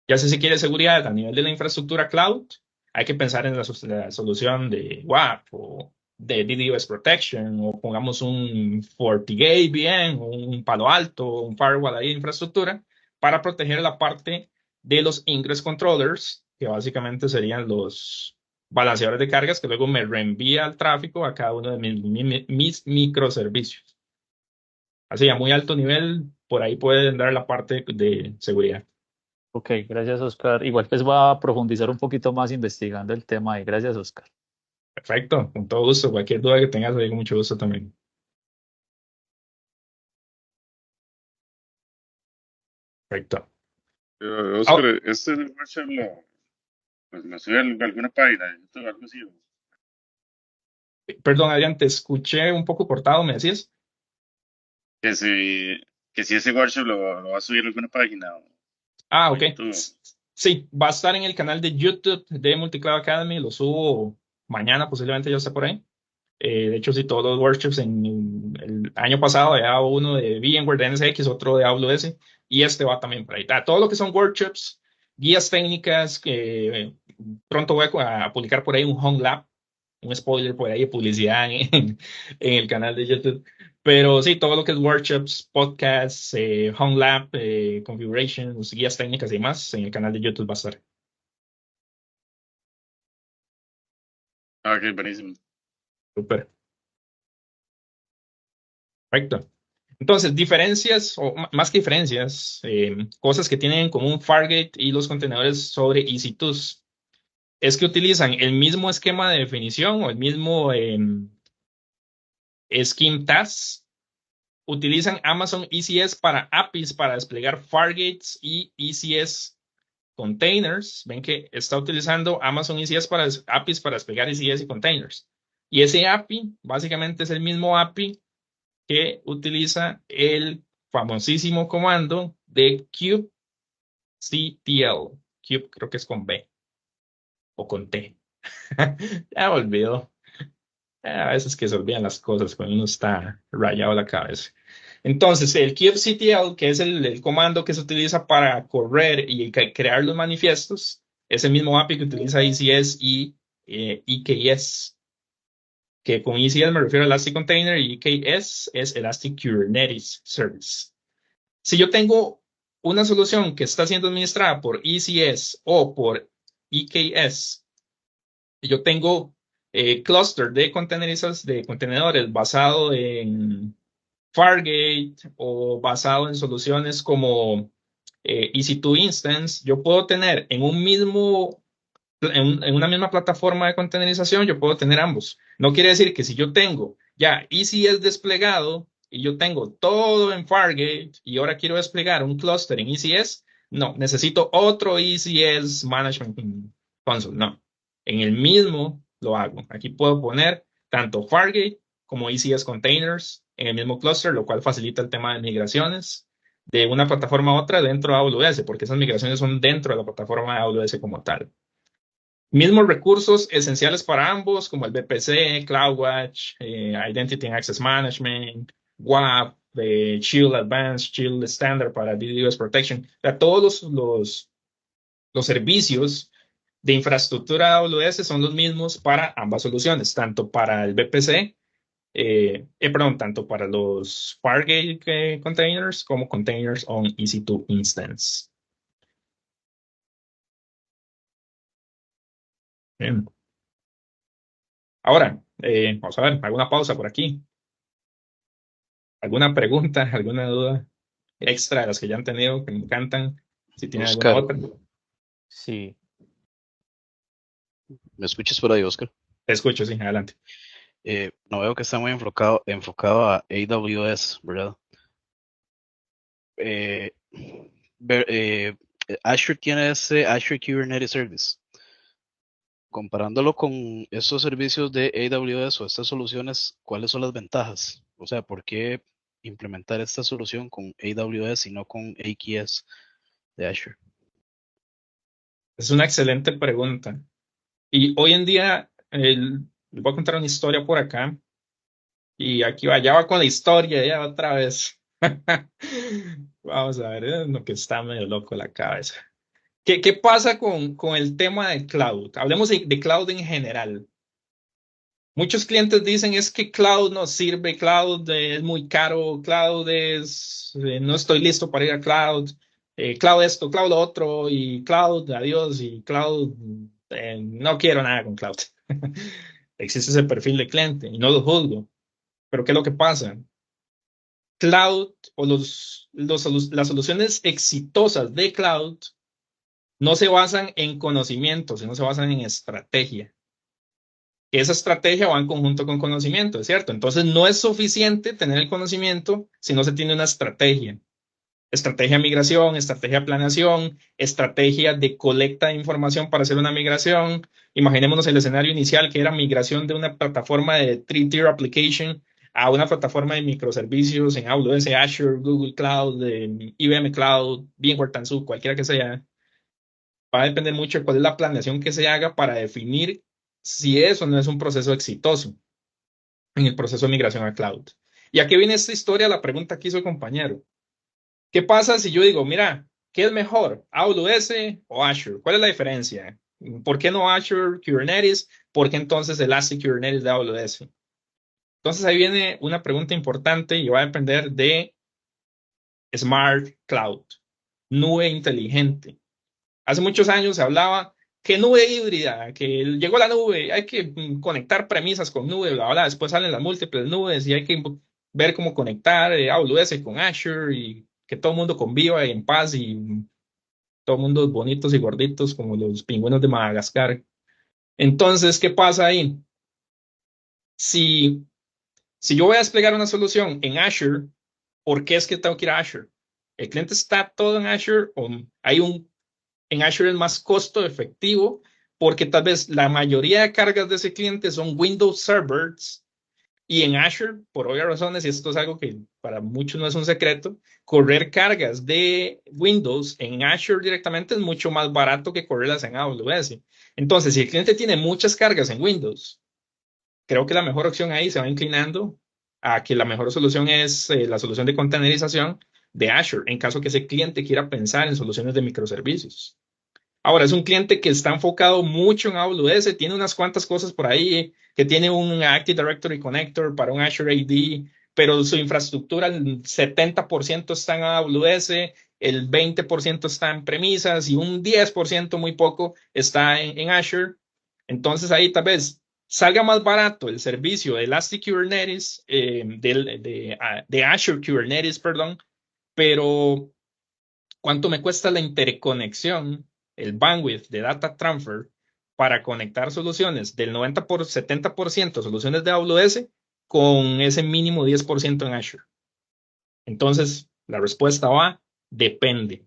Ya si se quiere seguridad a nivel de la infraestructura cloud, hay que pensar en la solución de WAF o de DDoS Protection o pongamos un FortiGate bien, o un Palo Alto, un firewall ahí de infraestructura para proteger la parte de los ingress controllers, que básicamente serían los balanceadores de cargas que luego me reenvía el tráfico a cada uno de mis microservicios. Así, a muy alto nivel, por ahí pueden dar la parte de seguridad. Ok, gracias, Oscar. Igual pues va a profundizar un poquito más investigando el tema ahí. Gracias, Oscar. Perfecto, con todo gusto. Cualquier duda que tengas, con mucho gusto también. Perfecto. Oscar, este workshop lo sube a alguna página, algo así. Perdón, Adrián, te escuché un poco cortado, ¿me decías? Que si ese workshop lo va a subir a alguna página. Ah, ok. Sí, va a estar en el canal de YouTube de Multicloud Academy. Lo subo mañana, posiblemente ya esté por ahí. De hecho, sí, todos los workshops en el año pasado, ya uno de VMware, de NSX, otro de AWS, y este va también por ahí. Todo lo que son workshops, guías técnicas, que pronto voy a publicar por ahí un Home Lab, un spoiler por ahí de publicidad en el canal de YouTube. Pero sí, todo lo que es workshops, podcasts, Home Lab, configurations, guías técnicas y demás, en el canal de YouTube va a estar. Ok, buenísimo. Súper. Perfecto. Entonces, diferencias, o más que diferencias, cosas que tienen en común Fargate y los contenedores sobre EC2 es que utilizan el mismo esquema de definición o el mismo scheme task. Utilizan Amazon ECS para APIs para desplegar Fargates y ECS containers, ven que está utilizando Amazon ECS para APIs para desplegar ECS y containers. Y ese API básicamente es el mismo API que utiliza el famosísimo comando de kubectl. Cube creo que es con B o con T. Ya me olvidó. A veces que se olvidan las cosas cuando uno está rayado la cabeza. Entonces, el kubectl, que es el comando que se utiliza para correr y crear los manifiestos, es el mismo API que utiliza ECS y EKS. Que con ECS me refiero a Elastic Container y EKS es Elastic Kubernetes Service. Si yo tengo una solución que está siendo administrada por ECS o por EKS, yo tengo cluster de contenedores basado en Fargate o basado en soluciones como EC2 Instance, yo puedo tener en una misma plataforma de containerización, yo puedo tener ambos. No quiere decir que si yo tengo ya ECS desplegado y yo tengo todo en Fargate y ahora quiero desplegar un clúster en ECS, no, necesito otro ECS Management Console. No, en el mismo lo hago. Aquí puedo poner tanto Fargate como ECS Containers en el mismo clúster, lo cual facilita el tema de migraciones de una plataforma a otra dentro de AWS, porque esas migraciones son dentro de la plataforma de AWS como tal. Mismos recursos esenciales para ambos, como el VPC, CloudWatch, Identity and Access Management, WAF, Shield Advanced, Shield Standard para DDoS Protection. O sea, todos los servicios de infraestructura AWS son los mismos para ambas soluciones, tanto para el VPC, tanto para los Fargate containers como containers on EC2 instance. Bien. Ahora, vamos a ver, alguna pausa por aquí. ¿Alguna pregunta, alguna duda extra de las que ya han tenido que me encantan? Si tienen alguna otra. Sí. ¿Me escuchas por ahí, Oscar? Te escucho, sí, adelante. No veo que está muy enfocado a AWS, ¿verdad? Azure tiene ese Azure Kubernetes Service. Comparándolo con estos servicios de AWS o estas soluciones, ¿cuáles son las ventajas? O sea, ¿por qué implementar esta solución con AWS y no con AKS de Azure? Es una excelente pregunta. Y hoy en día, les voy a contar una historia por acá. Y aquí ya va con la historia, ya otra vez. Vamos a ver, lo que está medio loco la cabeza. ¿Qué pasa con el tema de cloud? Hablemos de cloud en general. Muchos clientes dicen es que cloud no sirve, cloud es muy caro, cloud no estoy listo para ir a cloud, cloud esto, cloud lo otro, y cloud, adiós, y cloud, no quiero nada con cloud. Existe ese perfil de cliente y no lo juzgo. Pero ¿qué es lo que pasa? Cloud o las soluciones exitosas de cloud no se basan en conocimiento, sino se basan en estrategia. Esa estrategia va en conjunto con conocimiento, ¿es cierto? Entonces no es suficiente tener el conocimiento si no se tiene una estrategia. Estrategia de migración, estrategia de planeación, estrategia de colecta de información para hacer una migración. Imaginémonos el escenario inicial que era migración de una plataforma de 3-tier application a una plataforma de microservicios en AWS, Azure, Google Cloud, IBM Cloud, VMware Tanzu, cualquiera que sea. Va a depender mucho de cuál es la planeación que se haga para definir si eso no es un proceso exitoso en el proceso de migración a cloud. ¿Y a qué viene esta historia? La pregunta que hizo el compañero. ¿Qué pasa si yo digo, mira, qué es mejor, AWS o Azure? ¿Cuál es la diferencia? ¿Por qué no Azure Kubernetes? ¿Por qué entonces Elastic Kubernetes de AWS? Entonces ahí viene una pregunta importante y va a depender de Smart Cloud, nube inteligente. Hace muchos años se hablaba que nube híbrida, que llegó la nube, hay que conectar premisas con nube, bla, bla. Después salen las múltiples nubes y hay que ver cómo conectar AWS con Azure y que todo el mundo conviva y en paz y todo el mundo bonitos y gorditos como los pingüinos de Madagascar. Entonces, ¿qué pasa ahí? Si yo voy a desplegar una solución en Azure, ¿por qué es que tengo que ir a Azure? ¿El cliente está todo en Azure o hay un en Azure es más costo efectivo porque tal vez la mayoría de cargas de ese cliente son Windows servers y en Azure, por obvias razones, y esto es algo que para muchos no es un secreto, correr cargas de Windows en Azure directamente es mucho más barato que correrlas en AWS. Entonces, si el cliente tiene muchas cargas en Windows, creo que la mejor opción ahí se va inclinando a que la mejor solución es la solución de containerización de Azure, en caso que ese cliente quiera pensar en soluciones de microservicios. Ahora, es un cliente que está enfocado mucho en AWS, tiene unas cuantas cosas por ahí, que tiene un Active Directory Connector para un Azure AD, pero su infraestructura, el 70% está en AWS, el 20% está en premisas y un 10% muy poco está en Azure. Entonces ahí tal vez salga más barato el servicio de Elastic Kubernetes, de Azure Kubernetes, perdón, pero ¿cuánto me cuesta la interconexión, el bandwidth de data transfer para conectar soluciones del 90 por 70% soluciones de AWS con ese mínimo 10% en Azure? Entonces, la respuesta va, depende.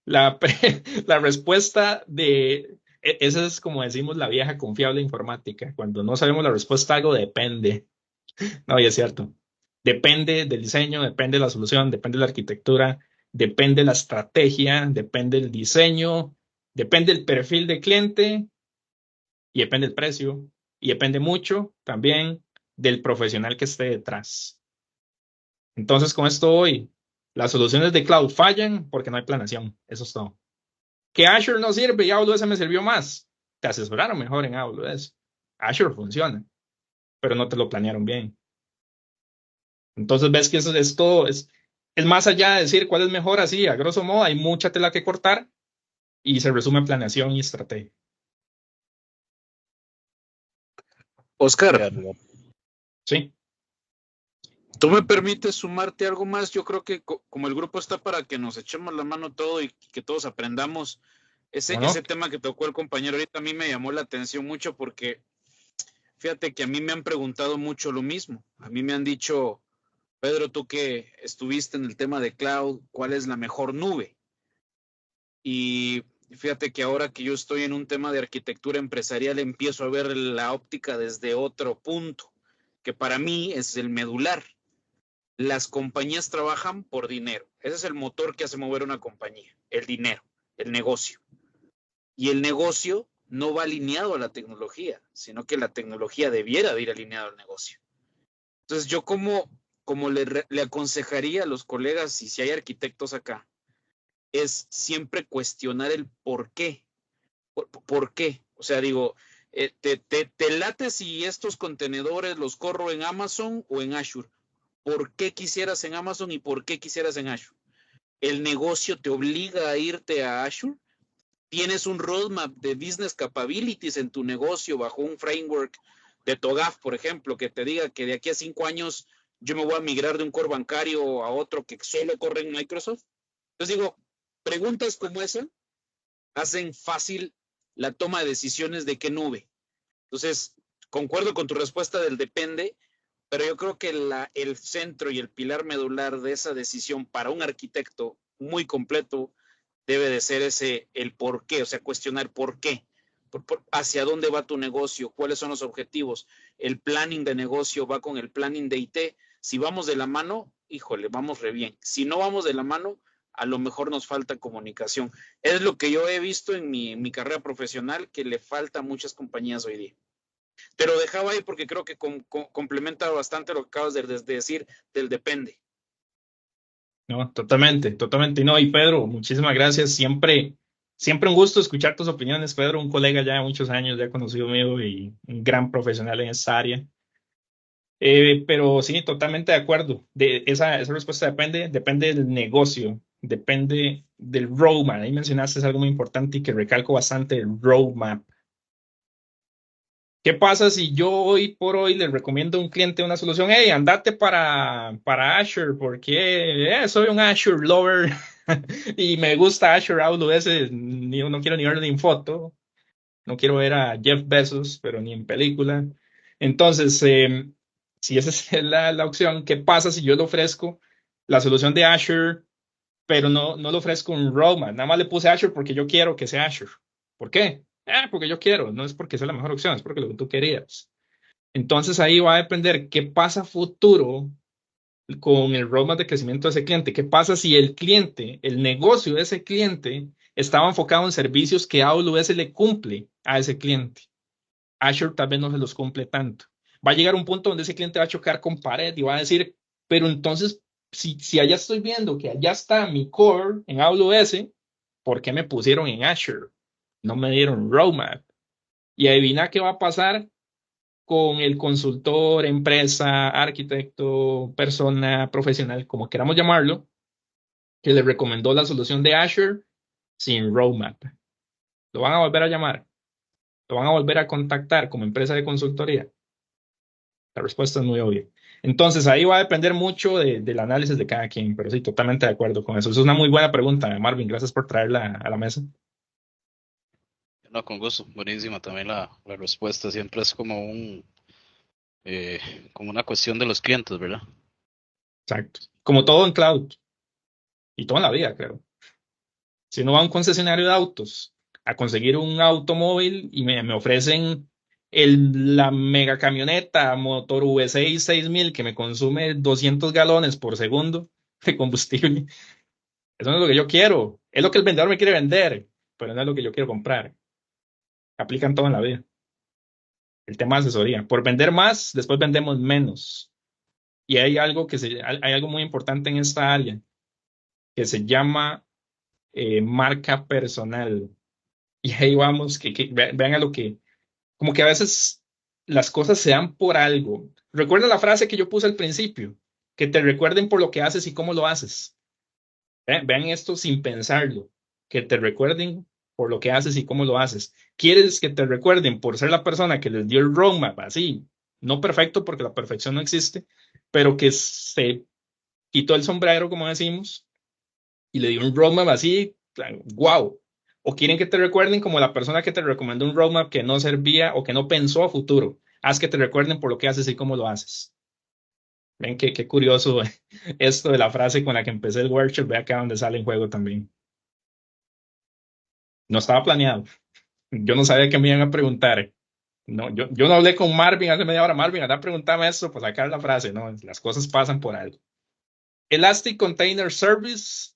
La, la respuesta esa es como decimos la vieja confiable informática. Cuando no sabemos la respuesta a algo, depende. No, y es cierto. Depende del diseño, depende de la solución, depende de la arquitectura, depende de la estrategia, depende del diseño, depende del perfil de cliente y depende del precio. Y depende mucho también del profesional que esté detrás. Entonces, con esto hoy, las soluciones de cloud fallan porque no hay planeación. Eso es todo. Que Azure no sirve y AWS me sirvió más. Te asesoraron mejor en AWS. Azure funciona, pero no te lo planearon bien. Entonces ves que eso es todo, es más allá de decir cuál es mejor así, a grosso modo, hay mucha tela que cortar y se resume en planeación y estrategia. Oscar, sí. ¿Tú me permites sumarte algo más? Yo creo que como el grupo está para que nos echemos la mano todo y que todos aprendamos, ese tema que tocó el compañero ahorita a mí me llamó la atención mucho porque fíjate que a mí me han preguntado mucho lo mismo. A mí me han dicho, Pedro, tú que estuviste en el tema de cloud, ¿cuál es la mejor nube? Y fíjate que ahora que yo estoy en un tema de arquitectura empresarial, empiezo a ver la óptica desde otro punto, que para mí es el medular. Las compañías trabajan por dinero. Ese es el motor que hace mover una compañía, el dinero, el negocio. Y el negocio no va alineado a la tecnología, sino que la tecnología debiera de ir alineado al negocio. Entonces yo como le aconsejaría a los colegas, y si hay arquitectos acá, es siempre cuestionar el por qué. ¿Por qué? O sea, digo, te late si estos contenedores los corro en Amazon o en Azure. ¿Por qué quisieras en Amazon y por qué quisieras en Azure? ¿El negocio te obliga a irte a Azure? ¿Tienes un roadmap de business capabilities en tu negocio bajo un framework de TOGAF, por ejemplo, que te diga que de aquí a 5 años yo me voy a migrar de un core bancario a otro que solo corre en Microsoft? Entonces digo, preguntas como esa hacen fácil la toma de decisiones de qué nube. Entonces, concuerdo con tu respuesta del depende, pero yo creo que el centro y el pilar medular de esa decisión para un arquitecto muy completo debe de ser el por qué, o sea, cuestionar por qué, hacia dónde va tu negocio, cuáles son los objetivos. El planning de negocio va con el planning de IT. Si vamos de la mano, híjole, vamos re bien. Si no vamos de la mano, a lo mejor nos falta comunicación. Es lo que yo he visto en mi carrera profesional, que le falta a muchas compañías hoy día. Te lo dejaba ahí porque creo que complementa bastante lo que acabas de decir del depende. No, totalmente. No, y Pedro, muchísimas gracias. Siempre un gusto escuchar tus opiniones, Pedro, un colega ya de muchos años, ya conocido mío y un gran profesional en esa área. Pero sí, totalmente de acuerdo. Esa respuesta depende del negocio, depende del roadmap. Ahí mencionaste algo muy importante y que recalco bastante, el roadmap. ¿Qué pasa si yo hoy por hoy le recomiendo a un cliente una solución? Hey, andate para Azure, porque soy un Azure lover y me gusta Azure AWS, no quiero ni verlo ni en foto, no quiero ver a Jeff Bezos, pero ni en película. Entonces, si esa es la opción, ¿qué pasa si yo le ofrezco la solución de Azure, pero no le ofrezco un roadmap. Nada más le puse Azure porque yo quiero que sea Azure. ¿Por qué? Porque yo quiero, no es porque sea la mejor opción, es porque lo que tú querías. Entonces ahí va a depender qué pasa futuro con el roadmap de crecimiento de ese cliente. ¿Qué pasa si el cliente, el negocio de ese cliente, estaba enfocado en servicios que AWS le cumple a ese cliente? Azure tal vez no se los cumple tanto. Va a llegar un punto donde ese cliente va a chocar con pared y va a decir, pero entonces, si allá estoy viendo que allá está mi core en AWS, ¿por qué me pusieron en Azure? No me dieron roadmap. Y adivina qué va a pasar con el consultor, empresa, arquitecto, persona profesional, como queramos llamarlo, que le recomendó la solución de Azure sin roadmap. Lo van a volver a llamar, lo van a volver a contactar como empresa de consultoría. La respuesta es muy obvia. Entonces ahí va a depender mucho del análisis de cada quien, pero sí, totalmente de acuerdo con eso. Eso es una muy buena pregunta, Marvin. Gracias por traerla a la mesa. No, con gusto, buenísima también la respuesta. Siempre es como como una cuestión de los clientes, ¿verdad? Exacto. Como todo en cloud y todo en la vida, creo. Si uno va a un concesionario de autos a conseguir un automóvil y me ofrecen la mega camioneta motor V6 6000 que me consume 200 galones por segundo de combustible, eso no es lo que yo quiero. Es lo que el vendedor me quiere vender, pero no es lo que yo quiero comprar. Aplican todo en la vida. El tema de asesoría. Por vender más, después vendemos menos. Y hay algo hay algo muy importante en esta área que se llama marca personal. Y ahí vamos, vean a lo que, como que a veces las cosas se dan por algo. Recuerda la frase que yo puse al principio, que te recuerden por lo que haces y cómo lo haces. Vean esto sin pensarlo, que te recuerden por lo que haces y cómo lo haces. ¿Quieres que te recuerden por ser la persona que les dio el roadmap así? No perfecto porque la perfección no existe, pero que se quitó el sombrero, como decimos, y le dio un roadmap así, wow. O quieren que te recuerden como la persona que te recomendó un roadmap que no servía o que no pensó a futuro. Haz que te recuerden por lo que haces y cómo lo haces. Ven qué curioso esto de la frase con la que empecé el workshop. Ve acá donde sale en juego también. No estaba planeado. Yo no sabía que me iban a preguntar. No, yo no hablé con Marvin hace media hora. Marvin, anda a preguntarme esto, pues sacar la frase. No, las cosas pasan por algo. Elastic Container Service,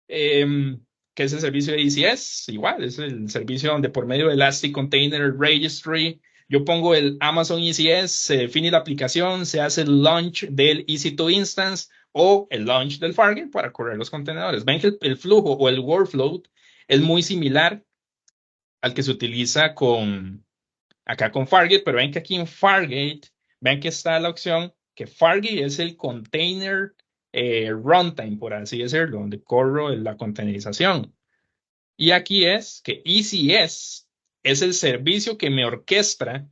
que es el servicio de ECS, igual, es el servicio donde por medio de Elastic Container Registry, yo pongo el Amazon ECS, se define la aplicación, se hace el launch del EC2 instance o el launch del Fargate para correr los contenedores. Ven que el flujo o el workflow es muy similar al que se utiliza acá con Fargate, pero ven que aquí en Fargate, ven que está la opción que Fargate es el container runtime, por así decirlo, donde corro la containerización. Y aquí es que ECS es el servicio que me orquestra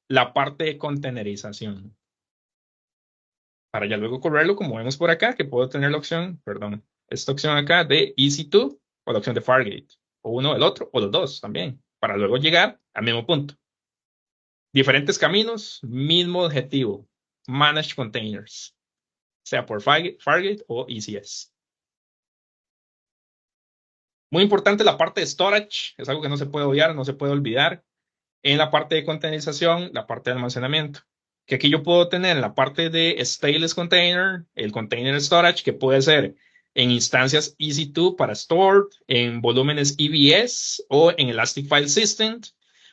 la parte de containerización. Para ya luego correrlo, como vemos por acá, que puedo tener la opción, perdón, esta opción acá de EC2 o la opción de Fargate, o uno del otro, o los dos también, para luego llegar al mismo punto. Diferentes caminos, mismo objetivo, manage containers, sea por Fargate o ECS. Muy importante la parte de storage, es algo que no se puede obviar, no se puede olvidar. En la parte de containerización, la parte de almacenamiento. Que aquí yo puedo tener en la parte de stateless container, el container storage, que puede ser en instancias EC2 para stored, en volúmenes EBS o en Elastic File System.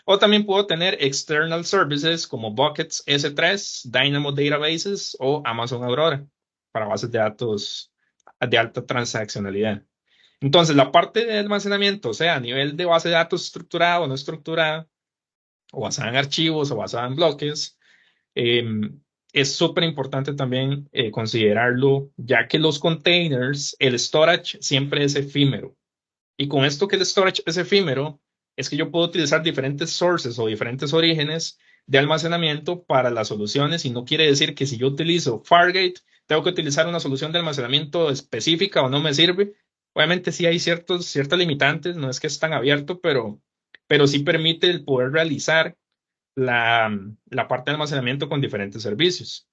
O también puedo tener external services como Buckets S3, Dynamo Databases o Amazon Aurora para bases de datos de alta transaccionalidad. Entonces, la parte de almacenamiento, o sea, a nivel de base de datos estructurada o no estructurada, o basada en archivos o basada en bloques, es súper importante también considerarlo, ya que los containers, el storage siempre es efímero. Y con esto que el storage es efímero, es que yo puedo utilizar diferentes sources o diferentes orígenes de almacenamiento para las soluciones y no quiere decir que si yo utilizo Fargate, tengo que utilizar una solución de almacenamiento específica o no me sirve. Obviamente sí hay ciertas limitantes, no es que es tan abierto, pero sí permite el poder realizar la parte de almacenamiento con diferentes servicios.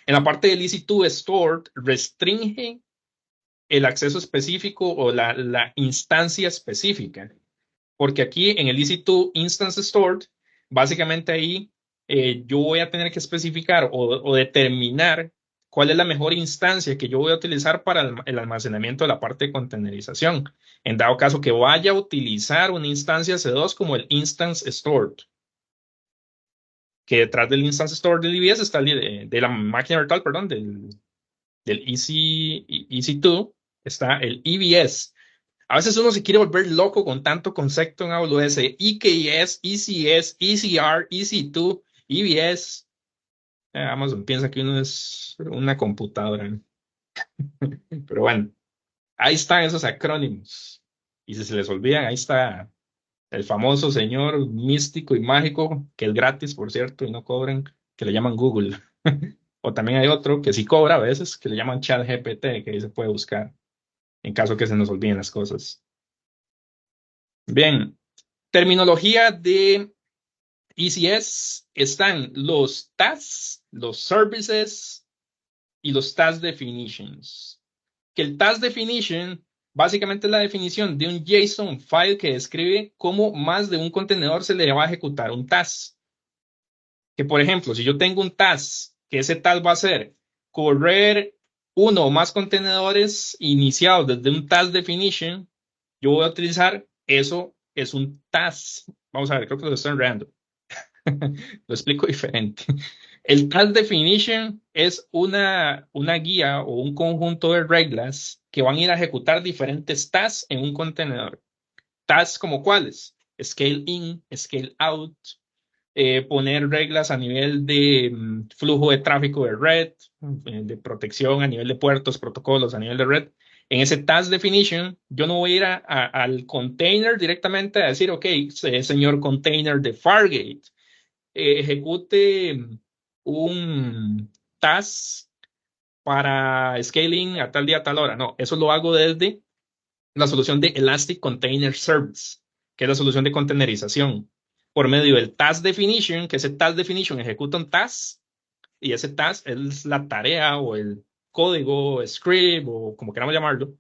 En la parte del EC2 Stored, restringe el acceso específico o la instancia específica. Porque aquí en el EC2 Instance Stored, básicamente ahí yo voy a tener que especificar o determinar cuál es la mejor instancia que yo voy a utilizar para el almacenamiento de la parte de containerización. En dado caso que vaya a utilizar una instancia C2 como el Instance Stored, que detrás del Instance Stored del EBS está de la máquina virtual, perdón, del EC2 está el EBS. A veces uno se quiere volver loco con tanto concepto en AWS, EKS, ECS, ECR, EC2, EBS. Amazon piensa que uno es una computadora. Pero bueno, ahí están esos acrónimos. Y si se les olvidan, ahí está el famoso señor místico y mágico, que es gratis, por cierto, y no cobran, que le llaman Google. O también hay otro que sí cobra a veces, que le llaman ChatGPT, que ahí se puede buscar en caso que se nos olviden las cosas. Bien, terminología de ECS están los tasks, los services y los task definitions. Que el task definition básicamente es la definición de un JSON file que describe cómo más de un contenedor se le va a ejecutar un task. Que por ejemplo, si yo tengo un task, que ese task va a ser correr uno o más contenedores iniciados desde un task definition, yo voy a utilizar eso, es un task. Vamos a ver, creo que lo estoy enredando. Lo explico diferente. El task definition es una guía o un conjunto de reglas que van a ir a ejecutar diferentes tasks en un contenedor. Tasks como cuáles: scale in, scale out, poner reglas a nivel de flujo de tráfico de red, de protección a nivel de puertos, protocolos a nivel de red. En ese task definition, yo no voy a ir al container directamente a decir, ok, señor container de Fargate, ejecute un task para scaling a tal día, a tal hora. No, eso lo hago desde la solución de Elastic Container Service, que es la solución de containerización, por medio del task definition, que ese task definition ejecuta un task, y ese task es la tarea o el código, script, o como queramos llamarlo,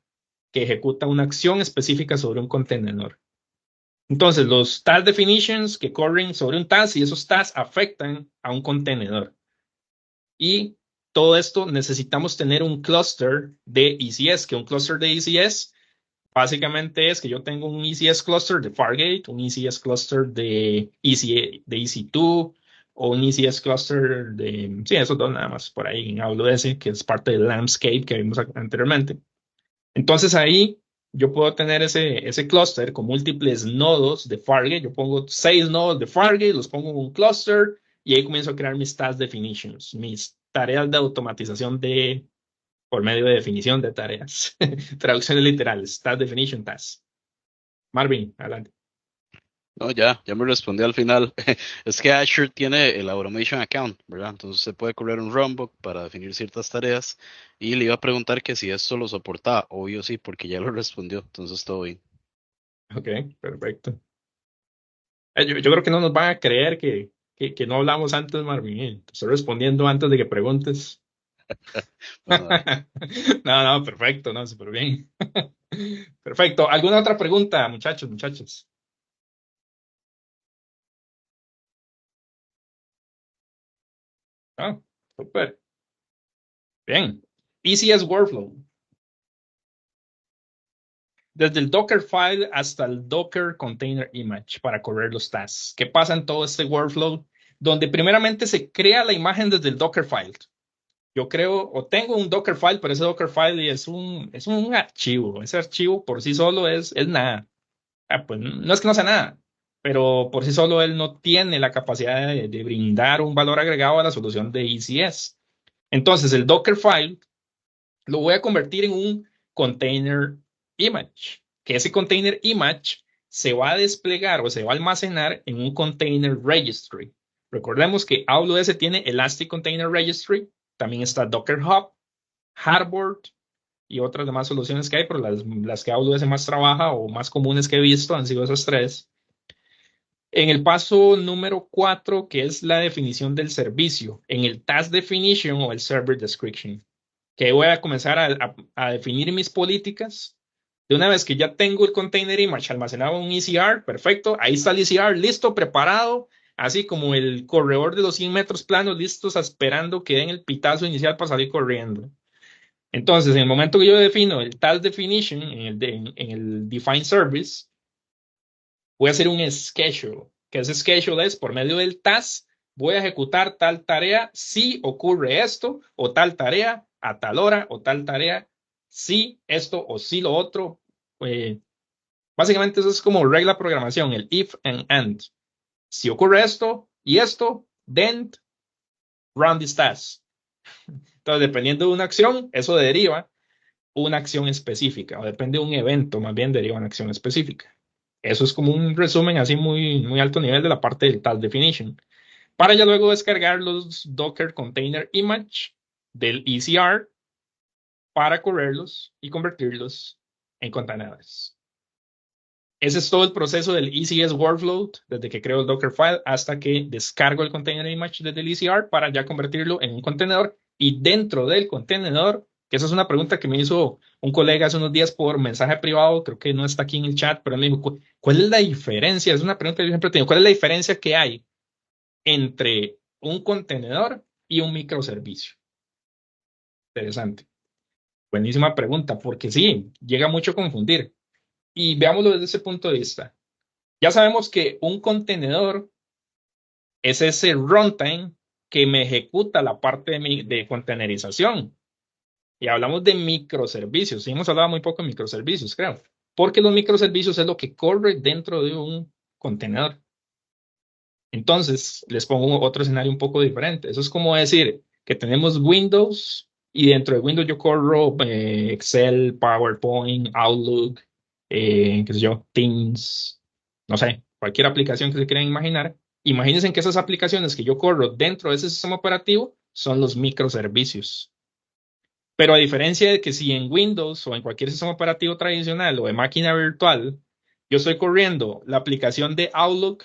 que ejecuta una acción específica sobre un contenedor. Entonces, los task definitions que corren sobre un task y esos tasks afectan a un contenedor. Y todo esto necesitamos tener un cluster de ECS, que un cluster de ECS básicamente es que yo tengo un ECS cluster de Fargate, un ECS cluster de EC2 o un ECS cluster de, sí, esos dos nada más por ahí en AWS, que es parte del landscape que vimos anteriormente. Entonces ahí yo puedo tener ese cluster con múltiples nodos de Fargate. Yo pongo 6 nodos de Fargate, los pongo en un cluster y ahí comienzo a crear mis task definitions, mis tareas de automatización por medio de definición de tareas. Traducciones literales, task definition task. Marvin, adelante. No, ya me respondió al final. Es que Azure tiene el Automation Account, ¿verdad? Entonces se puede correr un runbook para definir ciertas tareas. Y le iba a preguntar que si esto lo soportaba. Obvio sí, porque ya lo respondió. Entonces todo bien. Ok, perfecto. Yo creo que no nos van a creer que no hablamos antes, Marvin. Estoy respondiendo antes de que preguntes. Bueno, No, perfecto, no, súper bien. Perfecto. ¿Alguna otra pregunta, muchachos? Ah, súper. Bien. ECS Workflow. Desde el Dockerfile hasta el Docker Container Image para correr los tasks. ¿Qué pasa en todo este workflow? Donde primeramente se crea la imagen desde el Dockerfile. Yo creo, o tengo un Dockerfile, pero ese Dockerfile es un archivo. Ese archivo por sí solo es nada. Pues no es que no sea nada, pero por sí solo él no tiene la capacidad de brindar un valor agregado a la solución de ECS. Entonces, el Dockerfile lo voy a convertir en un container image, que ese container image se va a desplegar o se va a almacenar en un container registry. Recordemos que AWS tiene Elastic Container Registry, también está Docker Hub, Hardboard y otras demás soluciones que hay, pero las que AWS más trabaja o más comunes que he visto han sido esas tres. En el paso número 4, que es la definición del servicio, en el task definition o el server description. que voy a comenzar a definir mis políticas. De una vez que ya tengo el container image almacenado en un ECR, perfecto, ahí está el ECR listo, preparado, así como el corredor de los 100 metros planos listos esperando que den el pitazo inicial para salir corriendo. Entonces, en el momento que yo defino el task definition en el define service, voy a hacer un schedule, que ese schedule es por medio del task, voy a ejecutar tal tarea si ocurre esto, o tal tarea a tal hora, o tal tarea si esto o si lo otro. Básicamente eso es como regla de programación, el if and. Si ocurre esto y esto, then run this task. Entonces, dependiendo de una acción, eso deriva una acción específica, o depende de un evento, más bien deriva una acción específica. Eso es como un resumen así muy, muy alto nivel de la parte del task definition. Para ya luego descargar los Docker Container Image del ECR para correrlos y convertirlos en contenedores. Ese es todo el proceso del ECS workflow, desde que creo el Dockerfile hasta que descargo el container image desde el ECR para ya convertirlo en un contenedor. Y dentro del contenedor, que esa es una pregunta que me hizo un colega hace unos días por mensaje privado, creo que no está aquí en el chat, pero él me dijo, ¿cuál es la diferencia? Es una pregunta que yo siempre tengo. ¿Cuál es la diferencia que hay entre un contenedor y un microservicio? Interesante. Buenísima pregunta, porque sí, llega mucho a confundir. Y veámoslo desde ese punto de vista. Ya sabemos que un contenedor es ese runtime que me ejecuta la parte de containerización. Y hablamos de microservicios. Sí, hemos hablado muy poco de microservicios, creo. Porque los microservicios es lo que corre dentro de un contenedor. Entonces, les pongo otro escenario un poco diferente. Eso es como decir que tenemos Windows y dentro de Windows yo corro Excel, PowerPoint, Outlook, qué sé yo, Teams, no sé, cualquier aplicación que se quieran imaginar. Imagínense que esas aplicaciones que yo corro dentro de ese sistema operativo son los microservicios. Pero a diferencia de que si en Windows o en cualquier sistema operativo tradicional o de máquina virtual, yo estoy corriendo la aplicación de Outlook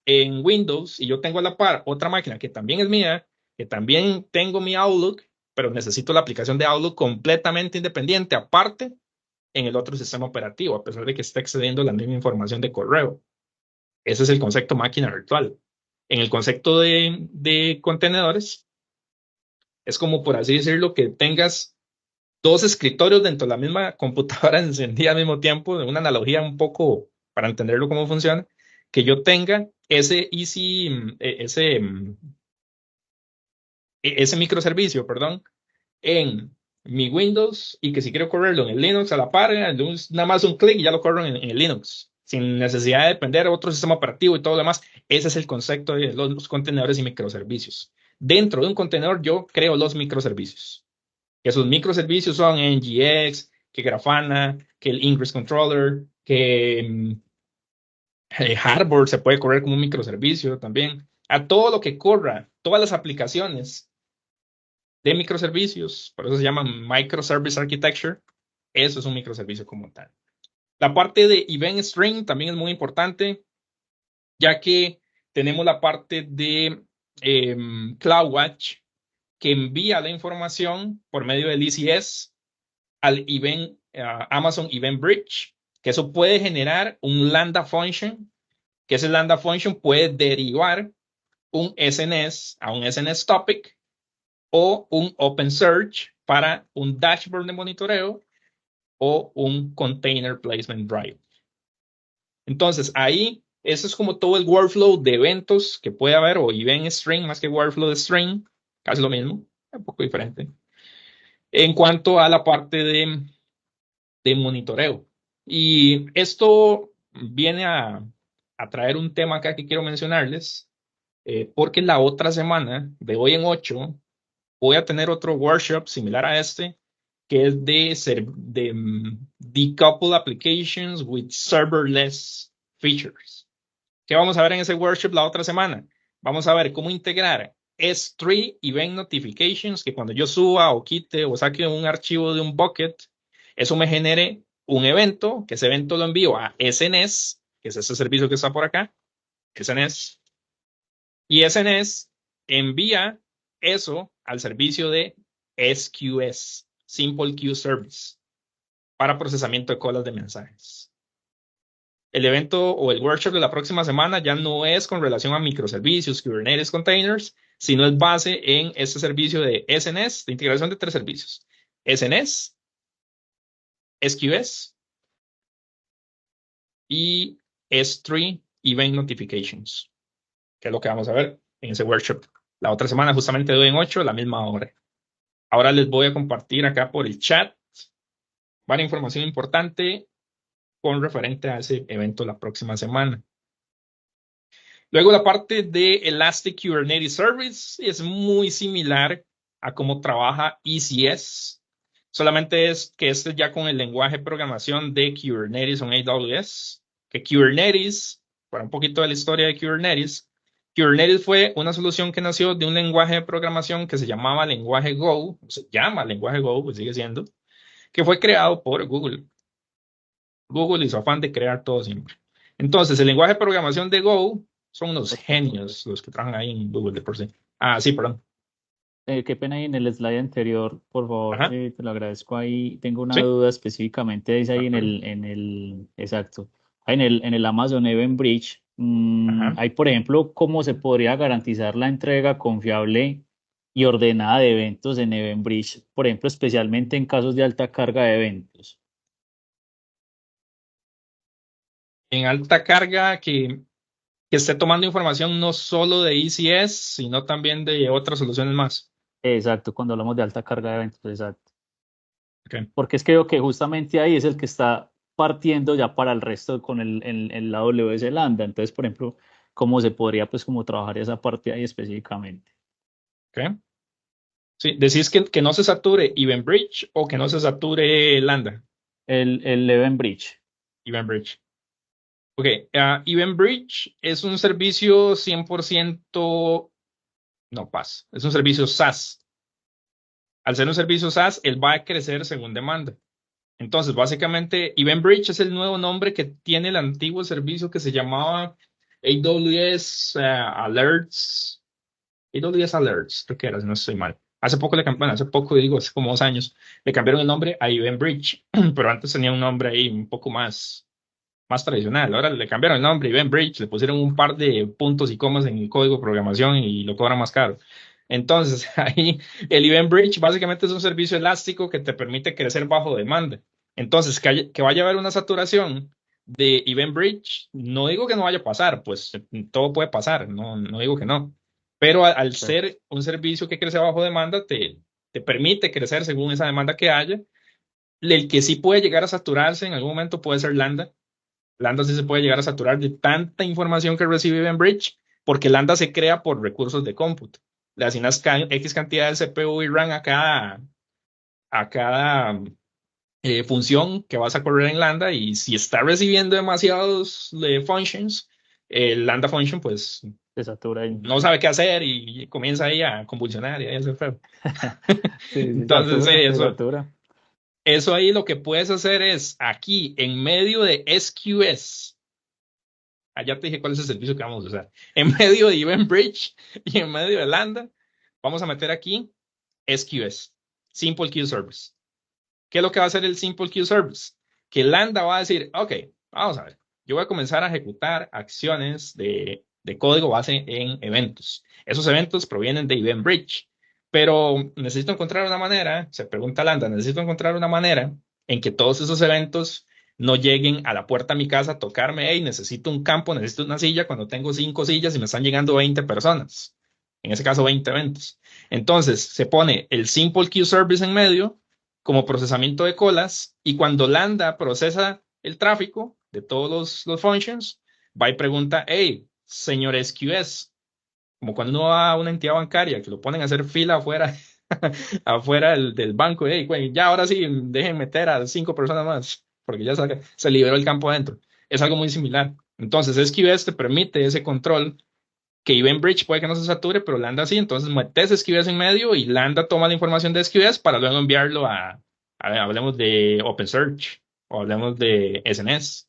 en Windows y yo tengo a la par otra máquina que también es mía, que también tengo mi Outlook, pero necesito la aplicación de Outlook completamente independiente, aparte en el otro sistema operativo, a pesar de que está excediendo la misma información de correo. Ese es el concepto máquina virtual. En el concepto de contenedores, es como por así decirlo, que tengas dos escritorios dentro de la misma computadora encendida al mismo tiempo, de una analogía un poco para entenderlo cómo funciona, que yo tenga ese microservicio, perdón, en mi Windows y que si quiero correrlo en el Linux a la par, nada más un clic y ya lo corro en el Linux, sin necesidad de depender de otro sistema operativo y todo lo demás. Ese es el concepto de los contenedores y microservicios. Dentro de un contenedor yo creo los microservicios. Esos microservicios son NGX, que Grafana, que el Ingress Controller, que Hardboard se puede correr como un microservicio también. A todo lo que corra, todas las aplicaciones de microservicios, por eso se llama Microservice Architecture, eso es un microservicio como tal. La parte de Event Stream también es muy importante, ya que tenemos la parte de CloudWatch, que envía la información por medio del ECS al Amazon Event Bridge, que eso puede generar un Lambda Function, que ese Lambda Function puede derivar un SNS a un SNS Topic o un Open Search para un dashboard de monitoreo o un Container Placement Drive. Entonces, ahí, eso es como todo el workflow de eventos que puede haber, o Event Stream más que workflow de Stream, casi lo mismo, un poco diferente. En cuanto a la parte de monitoreo. Y esto viene a traer un tema acá que quiero mencionarles, porque la otra semana, de hoy en 8, voy a tener otro workshop similar a este, que es de decouple applications with serverless features. ¿Qué vamos a ver en ese workshop la otra semana? Vamos a ver cómo integrar S3 Event Notifications, que cuando yo suba o quite o saque un archivo de un bucket, eso me genere un evento, que ese evento lo envío a SNS, que es ese servicio que está por acá, SNS, y SNS envía eso al servicio de SQS, Simple Queue Service para procesamiento de colas de mensajes. El evento o el workshop de la próxima semana ya no es con relación a microservicios, Kubernetes containers, sino es base en este servicio de SNS, de integración de 3 servicios. SNS, SQS y S3 Event Notifications, que es lo que vamos a ver en ese workshop. La otra semana justamente doy en 8 a la misma hora. Ahora les voy a compartir acá por el chat varias información importante con referente a ese evento la próxima semana. Luego la parte de Elastic Kubernetes Service es muy similar a cómo trabaja ECS. Solamente es que este ya con el lenguaje de programación de Kubernetes en AWS. Que Kubernetes, para un poquito de la historia de Kubernetes, Kubernetes fue una solución que nació de un lenguaje de programación que se llamaba lenguaje Go, se llama lenguaje Go, pues sigue siendo, que fue creado por Google. Google hizo afán de crear todo siempre. Entonces, el lenguaje de programación de Go son unos genios los que trabajan ahí en Google de por sí. Ah, sí, perdón. Qué pena ahí en el slide anterior, por favor, te lo agradezco ahí. Tengo una Sí. duda específicamente, dice ahí exacto, ahí en el Amazon Event Bridge. Hay, por ejemplo, cómo se podría garantizar la entrega confiable y ordenada de eventos en Event Bridge, por ejemplo, especialmente en casos de alta carga de eventos. En alta carga que esté tomando información no solo de ECS, sino también de otras soluciones más. Exacto, cuando hablamos de alta carga de eventos, exacto. Okay. Porque es que veo que justamente ahí es el que está partiendo ya para el resto con el AWS Lambda. Entonces, por ejemplo, ¿cómo se podría pues como trabajar esa parte ahí específicamente? Okay. Sí, decís que no se sature Event Bridge o que no se sature Lambda. El Event Bridge. Event Bridge. Ok, Event Bridge es un servicio 100%, no PaaS, es un servicio SaaS. Al ser un servicio SaaS, él va a crecer según demanda. Entonces, básicamente, Event Bridge es el nuevo nombre que tiene el antiguo servicio que se llamaba AWS Alerts. AWS Alerts, creo que era, si no estoy mal. Hace poco hace poco digo, hace como 2 años, le cambiaron el nombre a Event Bridge, pero antes tenía un nombre ahí un poco más tradicional. Ahora le cambiaron el nombre, Event Bridge, le pusieron un par de puntos y comas en el código de programación y lo cobran más caro. Entonces, ahí el Event Bridge básicamente es un servicio elástico que te permite crecer bajo demanda. Entonces, que vaya a haber una saturación de Event Bridge, no digo que no vaya a pasar, pues todo puede pasar, no digo que no. Pero al ser un servicio que crece bajo demanda, te permite crecer según esa demanda que haya. El que sí puede llegar a saturarse en algún momento puede ser Lambda. Lambda sí se puede llegar a saturar de tanta información que recibe Event Bridge, porque Lambda se crea por recursos de cómputo. Le asignas X cantidad de CPU y RAM a cada función que vas a correr en Lambda, y si está recibiendo demasiados functions, el Lambda function pues se satura ahí. No sabe qué hacer y comienza ahí a convulsionar y a hacer feo. Sí, Entonces, satura. Eso ahí lo que puedes hacer es aquí en medio de SQS. Allá te dije cuál es el servicio que vamos a usar. En medio de Event Bridge y en medio de Lambda, vamos a meter aquí SQS, Simple Queue Service. ¿Qué es lo que va a hacer el Simple Queue Service? Que Lambda va a decir, ok, vamos a ver, yo voy a comenzar a ejecutar acciones de código base en eventos. Esos eventos provienen de Event Bridge, pero necesito encontrar una manera, se pregunta Lambda, necesito encontrar una manera en que todos esos eventos no lleguen a la puerta de mi casa a tocarme, hey, necesito un campo, necesito una silla, cuando tengo 5 sillas y me están llegando 20 personas. En ese caso, 20 eventos. Entonces, se pone el Simple Queue Service en medio como procesamiento de colas, y cuando Lambda procesa el tráfico de todos los functions, va y pregunta, hey, señor SQS, como cuando uno va a una entidad bancaria que lo ponen a hacer fila afuera, afuera del banco, hey, güey, ya ahora sí, dejen meter a 5 personas más, porque ya se liberó el campo adentro. Es algo muy similar. Entonces, SQS te permite ese control que Event Bridge puede que no se sature, pero Lambda sí. Entonces metes SQS en medio y Lambda toma la información de SQS para luego enviarlo hablemos de OpenSearch o hablemos de SNS.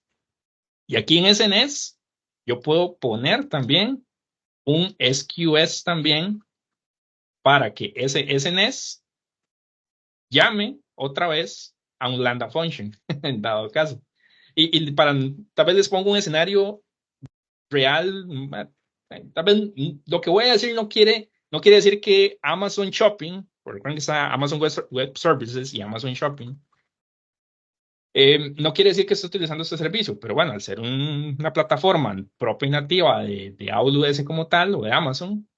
Y aquí en SNS yo puedo poner también un SQS también para que ese SNS llame otra vez a un Lambda function, en dado caso. Y para, tal vez les pongo un escenario real, tal vez lo que voy a decir no quiere decir que Amazon Shopping, porque recuerden que está Amazon Web Services y Amazon Shopping, no quiere decir que esté utilizando este servicio, pero bueno, al ser una plataforma propia y nativa de AWS como tal o de Amazon,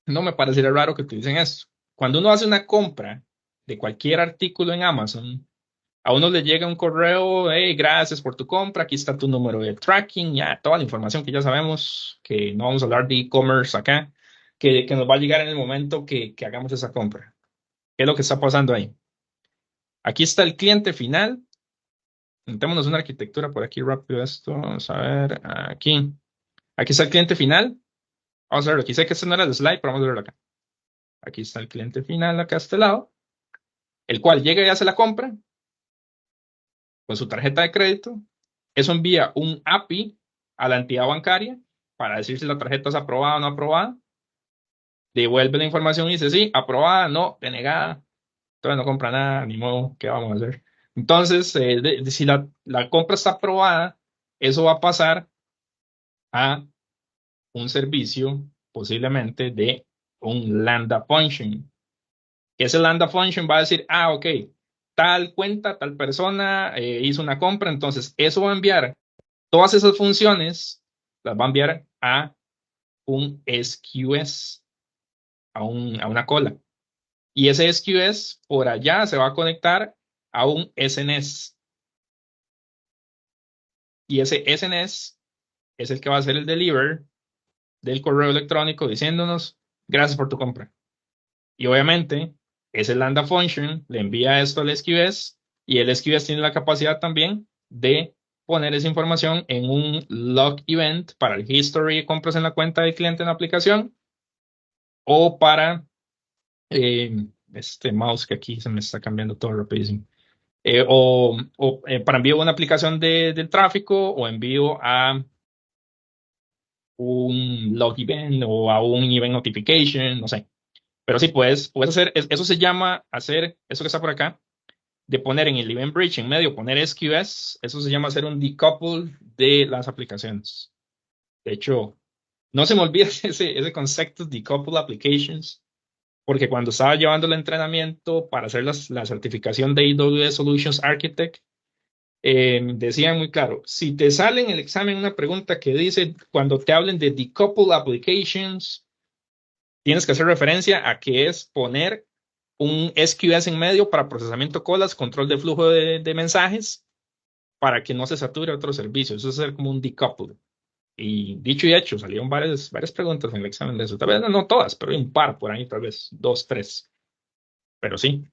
no me parecería raro que utilicen esto. Cuando uno hace una compra de cualquier artículo en Amazon, a uno le llega un correo, hey, gracias por tu compra, aquí está tu número de tracking, ya toda la información que ya sabemos, que no vamos a hablar de e-commerce acá, que nos va a llegar en el momento que hagamos esa compra. ¿Qué es lo que está pasando ahí? Aquí está el cliente final. Montémonos una arquitectura por aquí rápido esto. Vamos a ver, aquí. Aquí está el cliente final. Vamos a verlo. Aquí sé que este no era el slide, pero vamos a verlo acá. Aquí está el cliente final acá a este lado, el cual llega y hace la compra con su tarjeta de crédito. Eso envía un API a la entidad bancaria para decir si la tarjeta es aprobada o no aprobada. Devuelve la información y dice sí, aprobada, no, denegada. Entonces no compra nada, ni modo, ¿qué vamos a hacer? Entonces, si la compra está aprobada, eso va a pasar a un servicio posiblemente de un Lambda function. Ese Lambda function va a decir, ok, tal cuenta, tal persona hizo una compra, entonces eso va a enviar todas esas funciones, las va a enviar a un SQS, a una cola. Y ese SQS por allá se va a conectar a un SNS. Y ese SNS es el que va a hacer el deliver del correo electrónico diciéndonos gracias por tu compra. Y obviamente ese Lambda function le envía esto al SQS y el SQS tiene la capacidad también de poner esa información en un log event para el history de compras en la cuenta del cliente en la aplicación o para este mouse que aquí se me está cambiando todo rapidísimo. Para envío a una aplicación del tráfico o envío a un log event o a un event notification, no sé. Pero sí, puedes hacer, eso se llama hacer, eso que está por acá, de poner en el event bridge en medio, poner SQS, eso se llama hacer un decouple de las aplicaciones. De hecho, no se me olvida ese concepto, decouple applications, porque cuando estaba llevando el entrenamiento para hacer la certificación de AWS Solutions Architect, decían muy claro, si te sale en el examen una pregunta que dice, cuando te hablen de decouple applications, tienes que hacer referencia a que es poner un SQS en medio para procesamiento de colas, control de flujo de mensajes, para que no se sature otros servicios. Eso es hacer como un decouple. Y dicho y hecho, salieron varias preguntas en el examen de eso. Tal vez no todas, pero hay un par por ahí, tal vez 2, 3. Pero sí,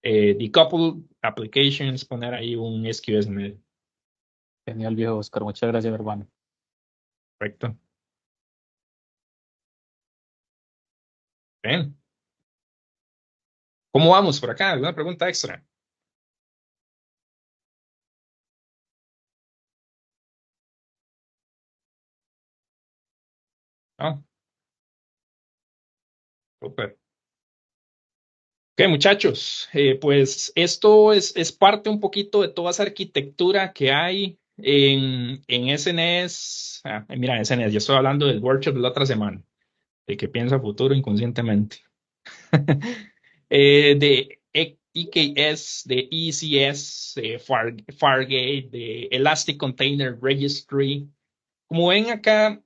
decouple applications, poner ahí un SQS en medio. Genial, viejo Oscar. Muchas gracias, hermano. Perfecto. Bien. ¿Cómo vamos por acá? ¿Alguna pregunta extra? ¿No? Súper. Ok, muchachos, pues esto es parte un poquito de toda esa arquitectura que hay en SNS. Mira, SNS, yo estoy hablando del workshop de la otra semana, de que piensa futuro inconscientemente. De EKS, de ECS, de Fargate, de Elastic Container Registry. Como ven acá,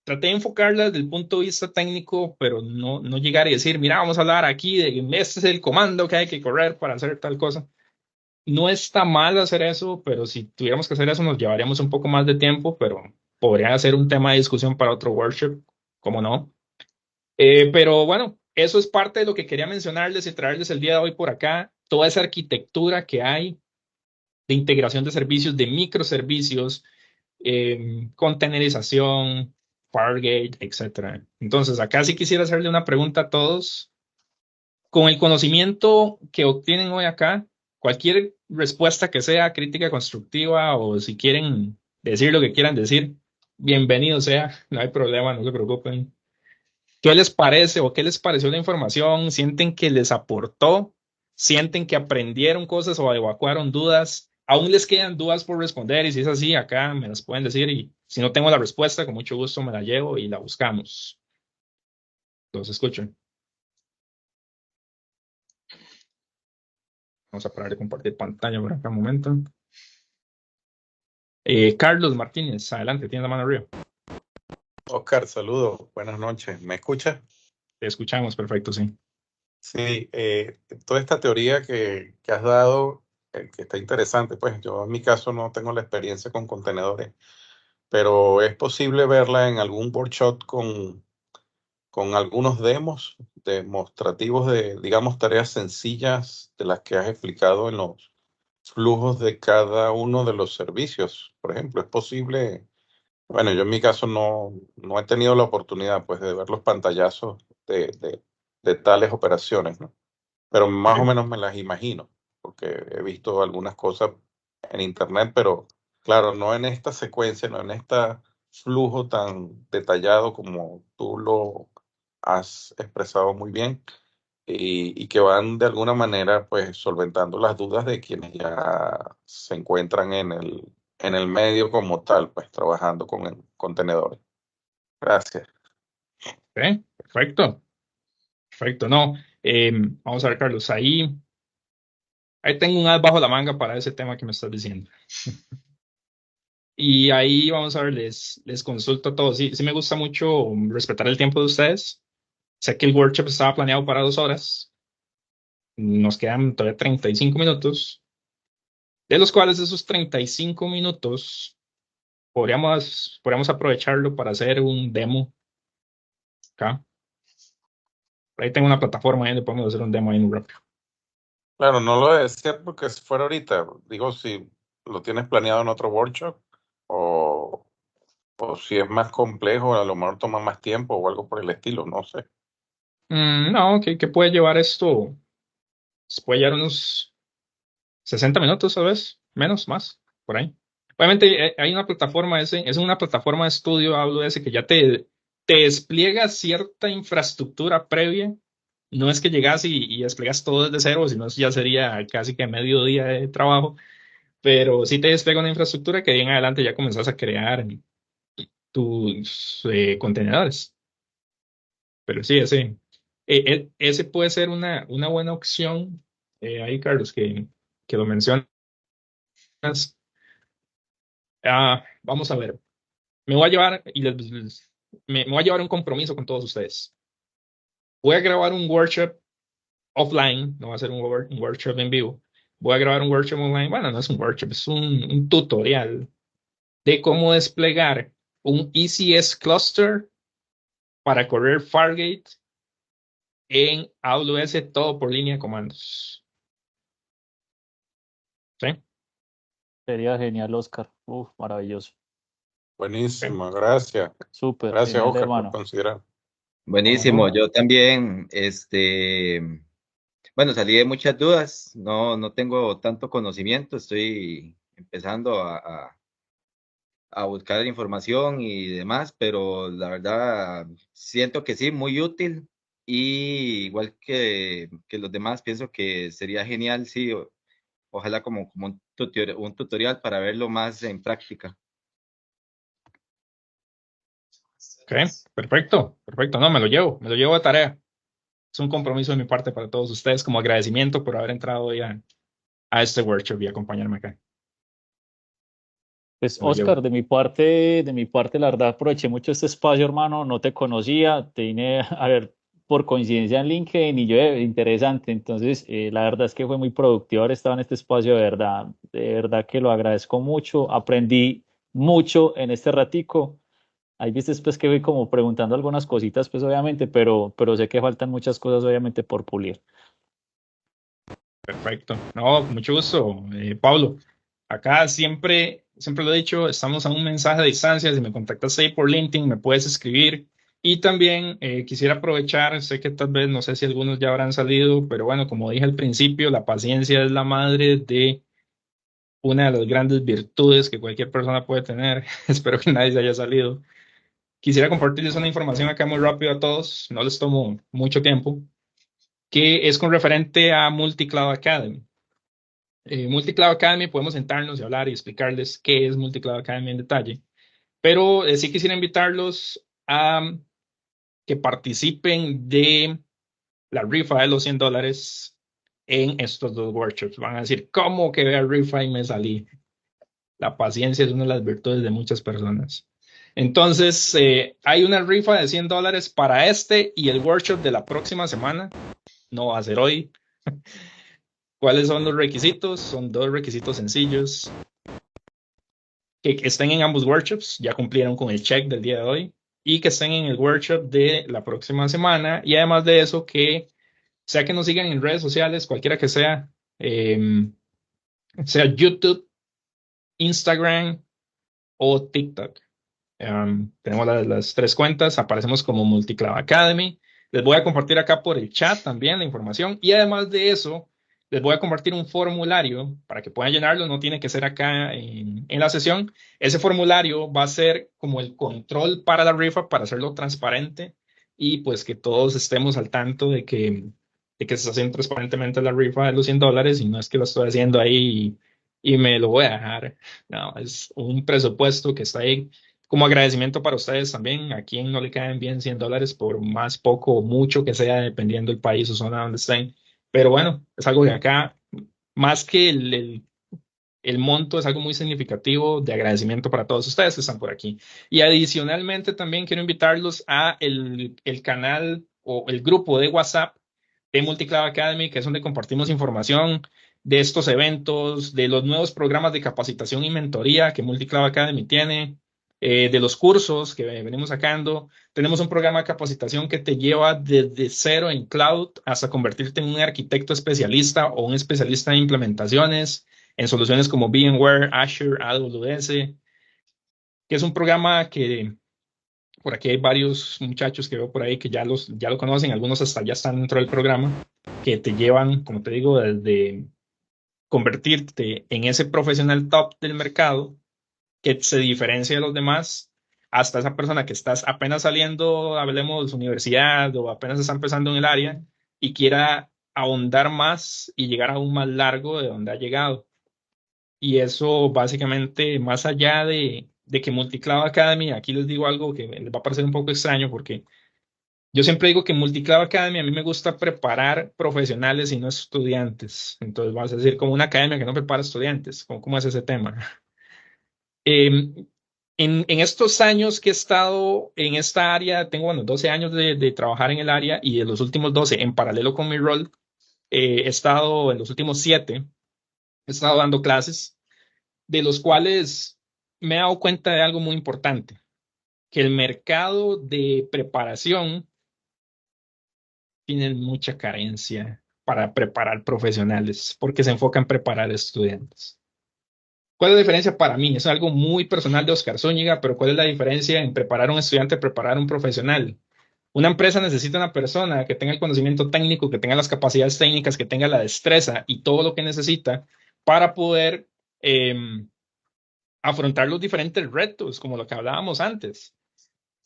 traté de enfocarla desde el punto de vista técnico, pero no llegar y decir, mira, vamos a hablar aquí de este es el comando que hay que correr para hacer tal cosa. No está mal hacer eso, pero si tuviéramos que hacer eso nos llevaríamos un poco más de tiempo, pero podría ser un tema de discusión para otro workshop, ¿cómo no? Pero bueno, eso es parte de lo que quería mencionarles y traerles el día de hoy por acá, toda esa arquitectura que hay de integración de servicios, de microservicios, containerización, Fargate, etc. Entonces, acá sí quisiera hacerle una pregunta a todos. Con el conocimiento que obtienen hoy acá, cualquier respuesta que sea crítica constructiva o si quieren decir lo que quieran decir, bienvenido sea, no hay problema, no se preocupen. ¿Qué les parece o qué les pareció la información? ¿Sienten que les aportó? sienten que aprendieron cosas o evacuaron dudas, aún les quedan dudas por responder, y si es así, acá me las pueden decir, y si no tengo la respuesta, con mucho gusto me la llevo y la buscamos. Los escucho. Vamos a parar de compartir pantalla por acá un momento. Carlos Martínez, adelante, tiene la mano arriba. Oscar, saludos, buenas noches. ¿Me escucha? Te escuchamos, perfecto, sí. Sí, toda esta teoría que has dado, que está interesante, pues yo en mi caso no tengo la experiencia con contenedores, pero es posible verla en algún workshop con algunos demos demostrativos de, digamos, tareas sencillas de las que has explicado en los flujos de cada uno de los servicios. Por ejemplo, es posible, bueno, yo en mi caso no he tenido la oportunidad pues de ver los pantallazos de tales operaciones, ¿no? Pero más o menos me las imagino, porque he visto algunas cosas en internet, pero claro, no en esta secuencia, no en este flujo tan detallado como tú lo has expresado muy bien, y que van de alguna manera pues solventando las dudas de quienes ya se encuentran en el medio como tal, pues trabajando con contenedores. Gracias. Ok, perfecto. Perfecto, no. Vamos a ver, Carlos, ahí tengo un as bajo la manga para ese tema que me estás diciendo. Y ahí vamos a ver, les consulto a todos. Sí, sí me gusta mucho respetar el tiempo de ustedes. Sé que el workshop estaba planeado para 2 horas. Nos quedan todavía 35 minutos, de los cuales esos 35 minutos podríamos aprovecharlo para hacer un demo acá. Por ahí tengo una plataforma ahí donde podemos hacer un demo ahí muy rápido. Claro, no lo decía porque si fuera ahorita, digo, si lo tienes planeado en otro workshop o si es más complejo, a lo mejor toma más tiempo o algo por el estilo, no sé. No, ¿qué puede llevar esto? Puede llevar unos 60 minutos, ¿sabes? Menos, más, por ahí. Obviamente hay una plataforma, es una plataforma de estudio AWS que ya te despliega cierta infraestructura previa. No es que llegas y desplegas todo desde cero, sino ya sería casi que medio día de trabajo, pero sí te despliega una infraestructura que de ahí en adelante ya comenzás a crear tus contenedores. Pero sí, ese puede ser una buena opción, ahí, Carlos, que lo mencionas. Vamos a ver. Me voy a llevar me voy a llevar un compromiso con todos ustedes. Voy a grabar un workshop offline, no va a ser un workshop en vivo. Voy a grabar un workshop online. Bueno, no es un workshop, es un tutorial de cómo desplegar un ECS cluster para correr Fargate en AWS, todo por línea de comandos. ¿Sí? Sería genial, Oscar. Uf, maravilloso. Buenísimo, gracias. Súper, Gracias, genial, Oscar, por hermano. considerar. Buenísimo, yo también, bueno, salí de muchas dudas, no tengo tanto conocimiento, estoy empezando a buscar información y demás, pero la verdad siento que sí, muy útil, y igual que los demás, pienso que sería genial, sí, ojalá como un tutorial para verlo más en práctica. Ok, perfecto. No, me lo llevo de tarea. Es un compromiso de mi parte para todos ustedes como agradecimiento por haber entrado hoy a este workshop y acompañarme acá. Pues Me lo llevo. Oscar, de mi parte, la verdad, aproveché mucho este espacio, hermano. No te conocía, te vine a ver por coincidencia en LinkedIn y yo, interesante. Entonces, la verdad es que fue muy productivo haber estado en este espacio, de verdad que lo agradezco mucho. Aprendí mucho en este ratico. Ahí viste pues que voy como preguntando algunas cositas, pues obviamente, pero sé que faltan muchas cosas obviamente por pulir. Perfecto. No, con mucho gusto, Pablo. Acá siempre lo he dicho, estamos a un mensaje de distancia. Si me contactas ahí por LinkedIn, me puedes escribir. Y también quisiera aprovechar, sé que tal vez, no sé si algunos ya habrán salido, pero bueno, como dije al principio, la paciencia es la madre de una de las grandes virtudes que cualquier persona puede tener. Espero que nadie se haya salido. Quisiera compartirles una información acá muy rápido a todos, no les tomo mucho tiempo. que es con referente a Multicloud Academy. Multicloud Academy, podemos sentarnos y hablar y explicarles qué es Multicloud Academy en detalle, pero sí quisiera invitarlos a que participen de la rifa de los $100 en estos 2 workshops. Van a decir, ¿cómo que vea rifa y me salí? La paciencia es una de las virtudes de muchas personas. Entonces, hay una rifa de $100 para este y el workshop de la próxima semana. No va a ser hoy. ¿Cuáles son los requisitos? Son 2 requisitos sencillos. Que estén en ambos workshops, ya cumplieron con el check del día de hoy, y que estén en el workshop de la próxima semana. Y además de eso, que sea que nos sigan en redes sociales, cualquiera que sea, sea YouTube, Instagram o TikTok. Tenemos las 3 cuentas, aparecemos como Multicloud Academy. Les voy a compartir acá por el chat también la información, y además de eso, les voy a compartir un formulario para que puedan llenarlo. No tiene que ser acá en la sesión. Ese formulario va a ser como el control para la rifa, para hacerlo transparente y pues que todos estemos al tanto de que se está haciendo transparentemente la rifa de los $100, y no es que lo estoy haciendo ahí y me lo voy a dejar. No, es un presupuesto que está ahí como agradecimiento para ustedes también. A quien no le caen bien $100, por más poco o mucho que sea, dependiendo del país o zona donde estén. Pero bueno, es algo que acá, más que el monto, es algo muy significativo de agradecimiento para todos ustedes que están por aquí. Y adicionalmente también quiero invitarlos a el canal o el grupo de WhatsApp de Multicloud Academy, que es donde compartimos información de estos eventos, de los nuevos programas de capacitación y mentoría que Multicloud Academy tiene, de los cursos que venimos sacando. Tenemos un programa de capacitación que te lleva desde cero en cloud hasta convertirte en un arquitecto especialista o un especialista en implementaciones, en soluciones como VMware, Azure, AWS, que es un programa que por aquí hay varios muchachos que veo por ahí que ya lo conocen, algunos hasta ya están dentro del programa, que te llevan, como te digo, desde convertirte en ese profesional top del mercado que se diferencia de los demás, hasta esa persona que estás apenas saliendo, hablemos universidad, o apenas está empezando en el área y quiera ahondar más y llegar aún más largo de donde ha llegado. Y eso básicamente, más allá de que Multicloud Academy, aquí les digo algo que les va a parecer un poco extraño, porque yo siempre digo que Multicloud Academy a mí me gusta preparar profesionales y no estudiantes. Entonces vas a decir, como una academia que no prepara estudiantes. ¿Cómo es ese tema? En estos años que he estado en esta área, tengo 12 años de trabajar en el área, y de los últimos 12, en paralelo con mi rol, he estado en los últimos 7, he estado dando clases, de los cuales me he dado cuenta de algo muy importante, que el mercado de preparación tiene mucha carencia para preparar profesionales, porque se enfoca en preparar estudiantes. ¿Cuál es la diferencia para mí? Es algo muy personal de Oscar Zúñiga, pero ¿cuál es la diferencia en preparar a un estudiante, preparar a un profesional? Una empresa necesita una persona que tenga el conocimiento técnico, que tenga las capacidades técnicas, que tenga la destreza y todo lo que necesita para poder afrontar los diferentes retos, como lo que hablábamos antes.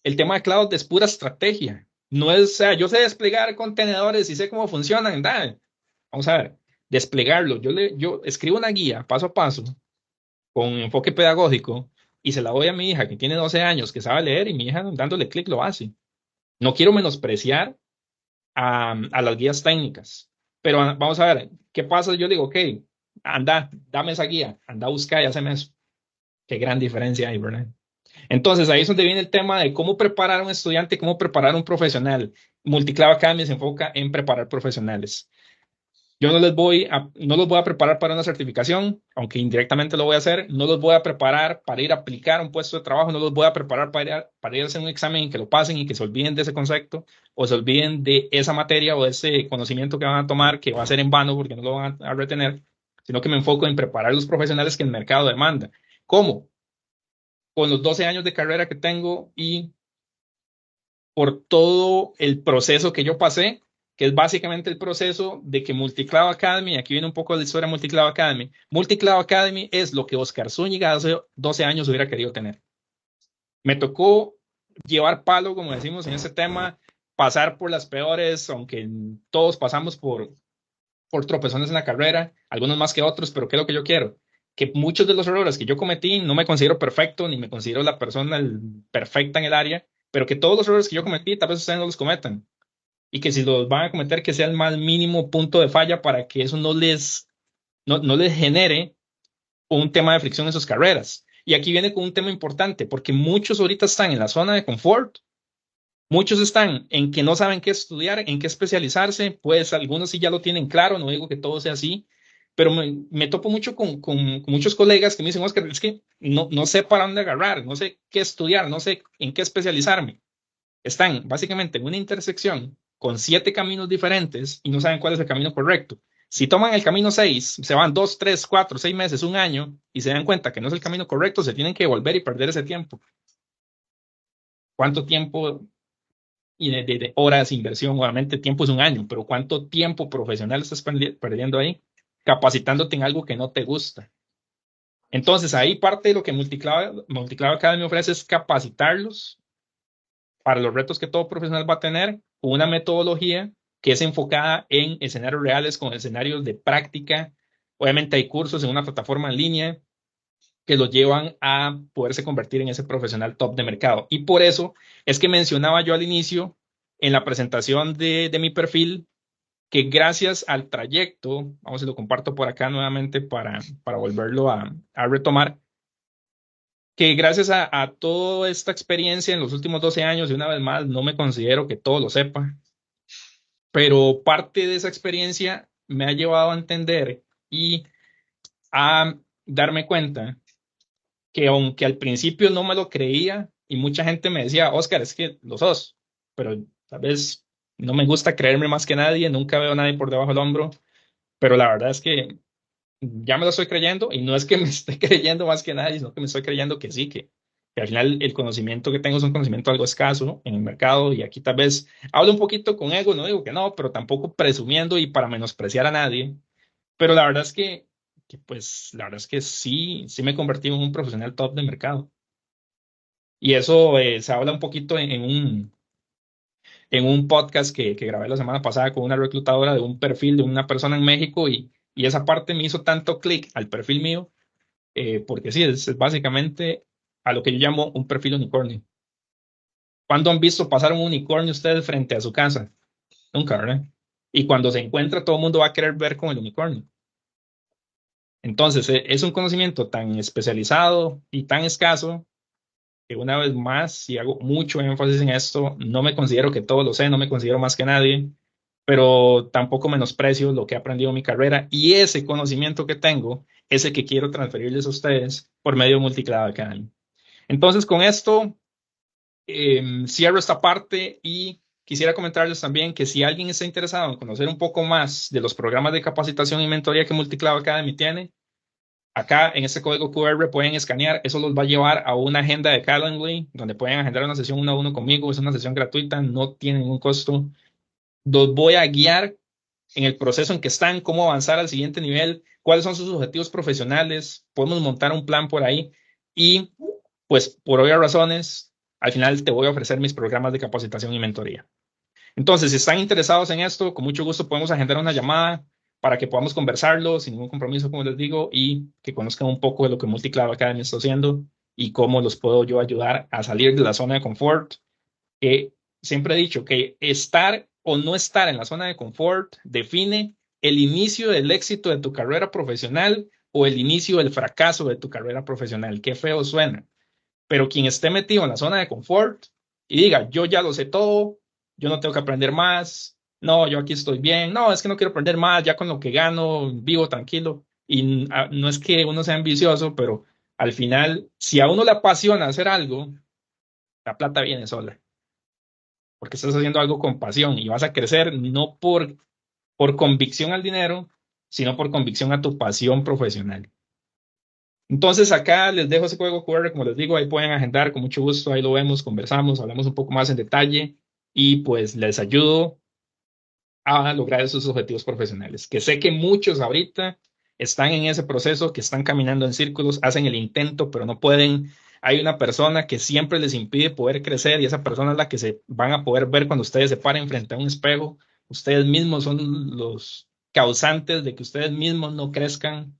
El tema de cloud es pura estrategia. No es, o sea, yo sé desplegar contenedores y sé cómo funcionan. Vamos a ver, desplegarlo. Yo escribo una guía paso a paso con enfoque pedagógico y se la doy a mi hija que tiene 12 años, que sabe leer, y mi hija dándole clic lo hace. No quiero menospreciar a las guías técnicas, pero vamos a ver, ¿qué pasa? Yo digo, ok, anda, dame esa guía, anda a buscar y hazme eso. Qué gran diferencia hay, ¿verdad? Entonces, ahí es donde viene el tema de cómo preparar a un estudiante, cómo preparar a un profesional. Multicloud Academy se enfoca en preparar profesionales. Yo no los voy a preparar para una certificación, aunque indirectamente lo voy a hacer. No los voy a preparar para ir a aplicar un puesto de trabajo. No los voy a preparar para ir a hacer un examen y que lo pasen y que se olviden de ese concepto o se olviden de esa materia o de ese conocimiento que van a tomar, que va a ser en vano porque no lo van a retener, sino que me enfoco en preparar a los profesionales que el mercado demanda. ¿Cómo? Con los 12 años de carrera que tengo y por todo el proceso que yo pasé, que es básicamente el proceso de que Multicloud Academy, aquí viene un poco de la historia de Multicloud Academy. Multicloud Academy es lo que Oscar Zúñiga hace 12 años hubiera querido tener. Me tocó llevar palo, como decimos en ese tema, pasar por las peores, aunque todos pasamos por tropezones en la carrera, algunos más que otros, pero ¿qué es lo que yo quiero? Que muchos de los errores que yo cometí, no me considero perfecto, ni me considero la persona perfecta en el área, pero que todos los errores que yo cometí, tal vez ustedes no los cometan. Y que si los van a cometer, que sea el más mínimo punto de falla para que eso no les genere un tema de fricción en sus carreras. Y aquí viene con un tema importante, porque muchos ahorita están en la zona de confort, muchos están en que no saben qué estudiar, en qué especializarse, pues algunos sí ya lo tienen claro, no digo que todo sea así, pero me topo mucho con muchos colegas que me dicen, Oscar, es que no sé para dónde agarrar, no sé qué estudiar, no sé en qué especializarme. Están básicamente en una intersección con 7 caminos diferentes y no saben cuál es el camino correcto. Si toman el camino 6, se van 2, 3, 4, 6 meses, un año, y se dan cuenta que no es el camino correcto, se tienen que volver y perder ese tiempo. ¿Cuánto tiempo y de horas, inversión? Obviamente tiempo es un año, pero ¿cuánto tiempo profesional estás perdiendo ahí capacitándote en algo que no te gusta? Entonces, ahí parte de lo que Multicloud Academy ofrece es capacitarlos para los retos que todo profesional va a tener, con una metodología que es enfocada en escenarios reales, con escenarios de práctica. Obviamente hay cursos en una plataforma en línea que los llevan a poderse convertir en ese profesional top de mercado. Y por eso es que mencionaba yo al inicio, en la presentación de mi perfil, que gracias al trayecto, vamos a lo comparto por acá nuevamente para volverlo a retomar, que gracias a toda esta experiencia en los últimos 12 años, y una vez más, no me considero que todo lo sepa, pero parte de esa experiencia me ha llevado a entender y a darme cuenta que aunque al principio no me lo creía y mucha gente me decía, Oscar, es que lo sos, pero tal vez no me gusta creerme más que nadie, nunca veo a nadie por debajo del hombro, pero la verdad es que ya me lo estoy creyendo y no es que me esté creyendo más que nadie, sino que me estoy creyendo que sí, que al final el conocimiento que tengo es un conocimiento algo escaso en el mercado y aquí tal vez hablo un poquito con ego, no digo que no, pero tampoco presumiendo y para menospreciar a nadie, pero la verdad es que pues la verdad es que sí me he convertido en un profesional top de mercado. Y eso se habla un poquito en un podcast que grabé la semana pasada con una reclutadora de un perfil de una persona en México y esa parte me hizo tanto clic al perfil mío, porque sí, es básicamente a lo que yo llamo un perfil unicornio. ¿Cuándo han visto pasar un unicornio ustedes frente a su casa? Nunca, ¿verdad? Y cuando se encuentra, todo el mundo va a querer ver con el unicornio. Entonces, es un conocimiento tan especializado y tan escaso que una vez más, si hago mucho énfasis en esto, no me considero que todo lo sé, no me considero más que nadie, pero tampoco menosprecio lo que he aprendido en mi carrera y ese conocimiento que tengo es el que quiero transferirles a ustedes por medio de Multicloud Academy. Entonces, con esto, cierro esta parte y quisiera comentarles también que si alguien está interesado en conocer un poco más de los programas de capacitación y mentoría que Multicloud Academy tiene, acá en este código QR pueden escanear, eso los va a llevar a una agenda de Calendly, donde pueden agendar una sesión 1 a 1 conmigo, es una sesión gratuita, no tiene ningún costo. Los voy a guiar en el proceso en que están, cómo avanzar al siguiente nivel, cuáles son sus objetivos profesionales, podemos montar un plan por ahí y pues por obvias razones, al final te voy a ofrecer mis programas de capacitación y mentoría. Entonces, si están interesados en esto, con mucho gusto podemos agendar una llamada para que podamos conversarlo sin ningún compromiso, como les digo, y que conozcan un poco de lo que Multicloud Academy está haciendo y cómo los puedo yo ayudar a salir de la zona de confort. Siempre he dicho que estar o no estar en la zona de confort define el inicio del éxito de tu carrera profesional o el inicio del fracaso de tu carrera profesional. Qué feo suena. Pero quien esté metido en la zona de confort y diga, yo ya lo sé todo, yo no tengo que aprender más, no, yo aquí estoy bien, no, es que no quiero aprender más, ya con lo que gano, vivo tranquilo. Y no es que uno sea ambicioso, pero al final, si a uno le apasiona hacer algo, la plata viene sola. Porque estás haciendo algo con pasión y vas a crecer no por convicción al dinero, sino por convicción a tu pasión profesional. Entonces acá les dejo ese código QR, como les digo, ahí pueden agendar con mucho gusto, ahí lo vemos, conversamos, hablamos un poco más en detalle y pues les ayudo a lograr esos objetivos profesionales, que sé que muchos ahorita están en ese proceso, que están caminando en círculos, hacen el intento, pero no pueden, hay una persona que siempre les impide poder crecer y esa persona es la que se van a poder ver cuando ustedes se paren frente a un espejo. Ustedes mismos son los causantes de que ustedes mismos no crezcan.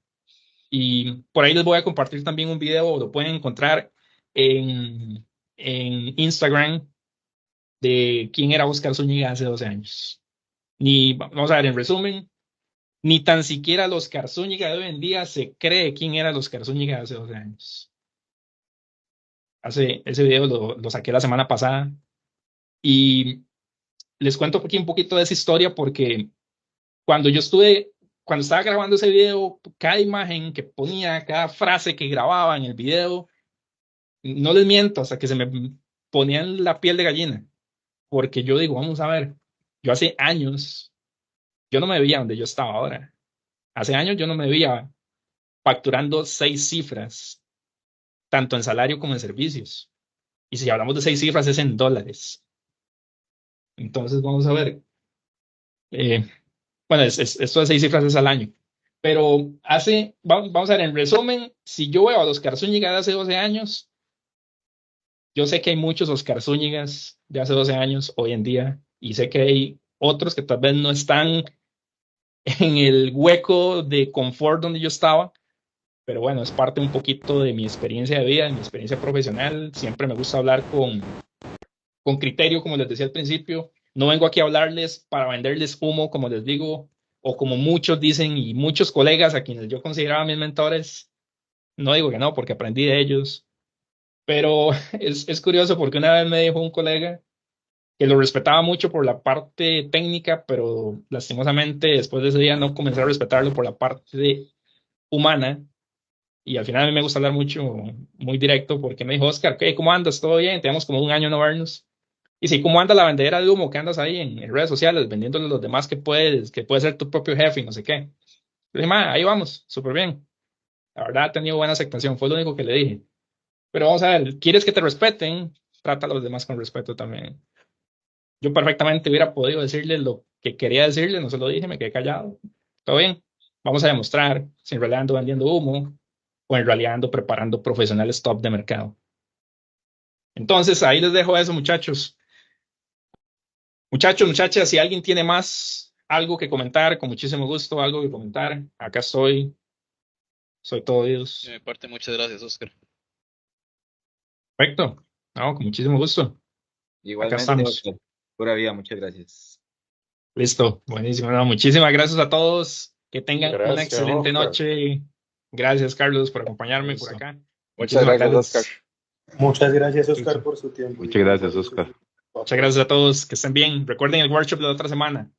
Y por ahí les voy a compartir también un video, lo pueden encontrar en Instagram, de quién era Oscar Zúñiga hace 12 años. Vamos a ver, en resumen, ni tan siquiera el Oscar Zúñiga de hoy en día se cree quién era el Oscar Zúñiga de hace 12 años. Ese video lo saqué la semana pasada y les cuento aquí un poquito de esa historia porque cuando estaba grabando ese video, cada imagen que ponía, cada frase que grababa en el video, no les miento, hasta que se me ponían la piel de gallina, porque yo digo, vamos a ver, yo hace años, yo no me veía donde yo estaba ahora. Hace años yo no me veía facturando 6 cifras, tanto en salario como en servicios. Y si hablamos de 6 cifras es en dólares. Entonces vamos a ver. Bueno, esto de 6 cifras es al año. Pero vamos a ver, en resumen, si yo veo a Oscar Zúñiga de hace 12 años, yo sé que hay muchos Oscar Zúñigas de hace 12 años hoy en día, y sé que hay otros que tal vez no están en el hueco de confort donde yo estaba, pero bueno, es parte un poquito de mi experiencia de vida, de mi experiencia profesional. Siempre me gusta hablar con criterio, como les decía al principio. No vengo aquí a hablarles para venderles humo, como les digo, o como muchos dicen, y muchos colegas a quienes yo consideraba mis mentores. No digo que no, porque aprendí de ellos. Pero es curioso porque una vez me dijo un colega que lo respetaba mucho por la parte técnica, pero lastimosamente después de ese día no comencé a respetarlo por la parte humana. Y al final a mí me gusta hablar mucho, muy directo, porque me dijo, Oscar, ¿qué? ¿Cómo andas? ¿Todo bien? Tenemos como un año no vernos. Y sí, ¿cómo anda la vendedera de humo que andas ahí en redes sociales vendiéndole a los demás que puedes ser tu propio jefe y no sé qué? Le dije, ahí vamos, súper bien. La verdad ha tenido buena aceptación, fue lo único que le dije. Pero vamos a ver, ¿quieres que te respeten? Trata a los demás con respeto también. Yo perfectamente hubiera podido decirle lo que quería decirle, no se lo dije, me quedé callado. Todo bien, vamos a demostrar si en realidad ando vendiendo humo o en realidad ando preparando profesionales top de mercado. Entonces, ahí les dejo eso, muchachos. Muchachos, muchachas, si alguien tiene algo que comentar, con muchísimo gusto, algo que comentar, acá estoy. Soy todo oídos. De mi parte, muchas gracias, Oscar. Perfecto. No, con muchísimo gusto. Igualmente, acá estamos. Oscar. Pura vida, muchas gracias. Listo, buenísimo. No, muchísimas gracias a todos. Que tengan una excelente Oscar. noche. Gracias, Carlos, por acompañarme por acá. Muchas gracias, Oscar. Muchas gracias, Oscar, por su tiempo. Muchas gracias, Oscar. Muchas gracias a todos, que estén bien. Recuerden el workshop de la otra semana.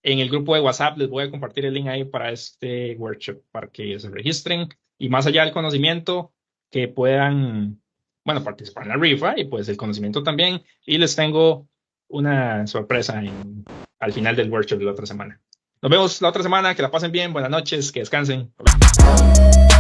En el grupo de WhatsApp les voy a compartir el link ahí para este workshop, para que se registren. Y más allá del conocimiento, que puedan, participar en la rifa y pues el conocimiento también. Y les tengo una sorpresa al final del workshop de la otra semana. Nos vemos la otra semana, que la pasen bien, buenas noches, que descansen. Bye.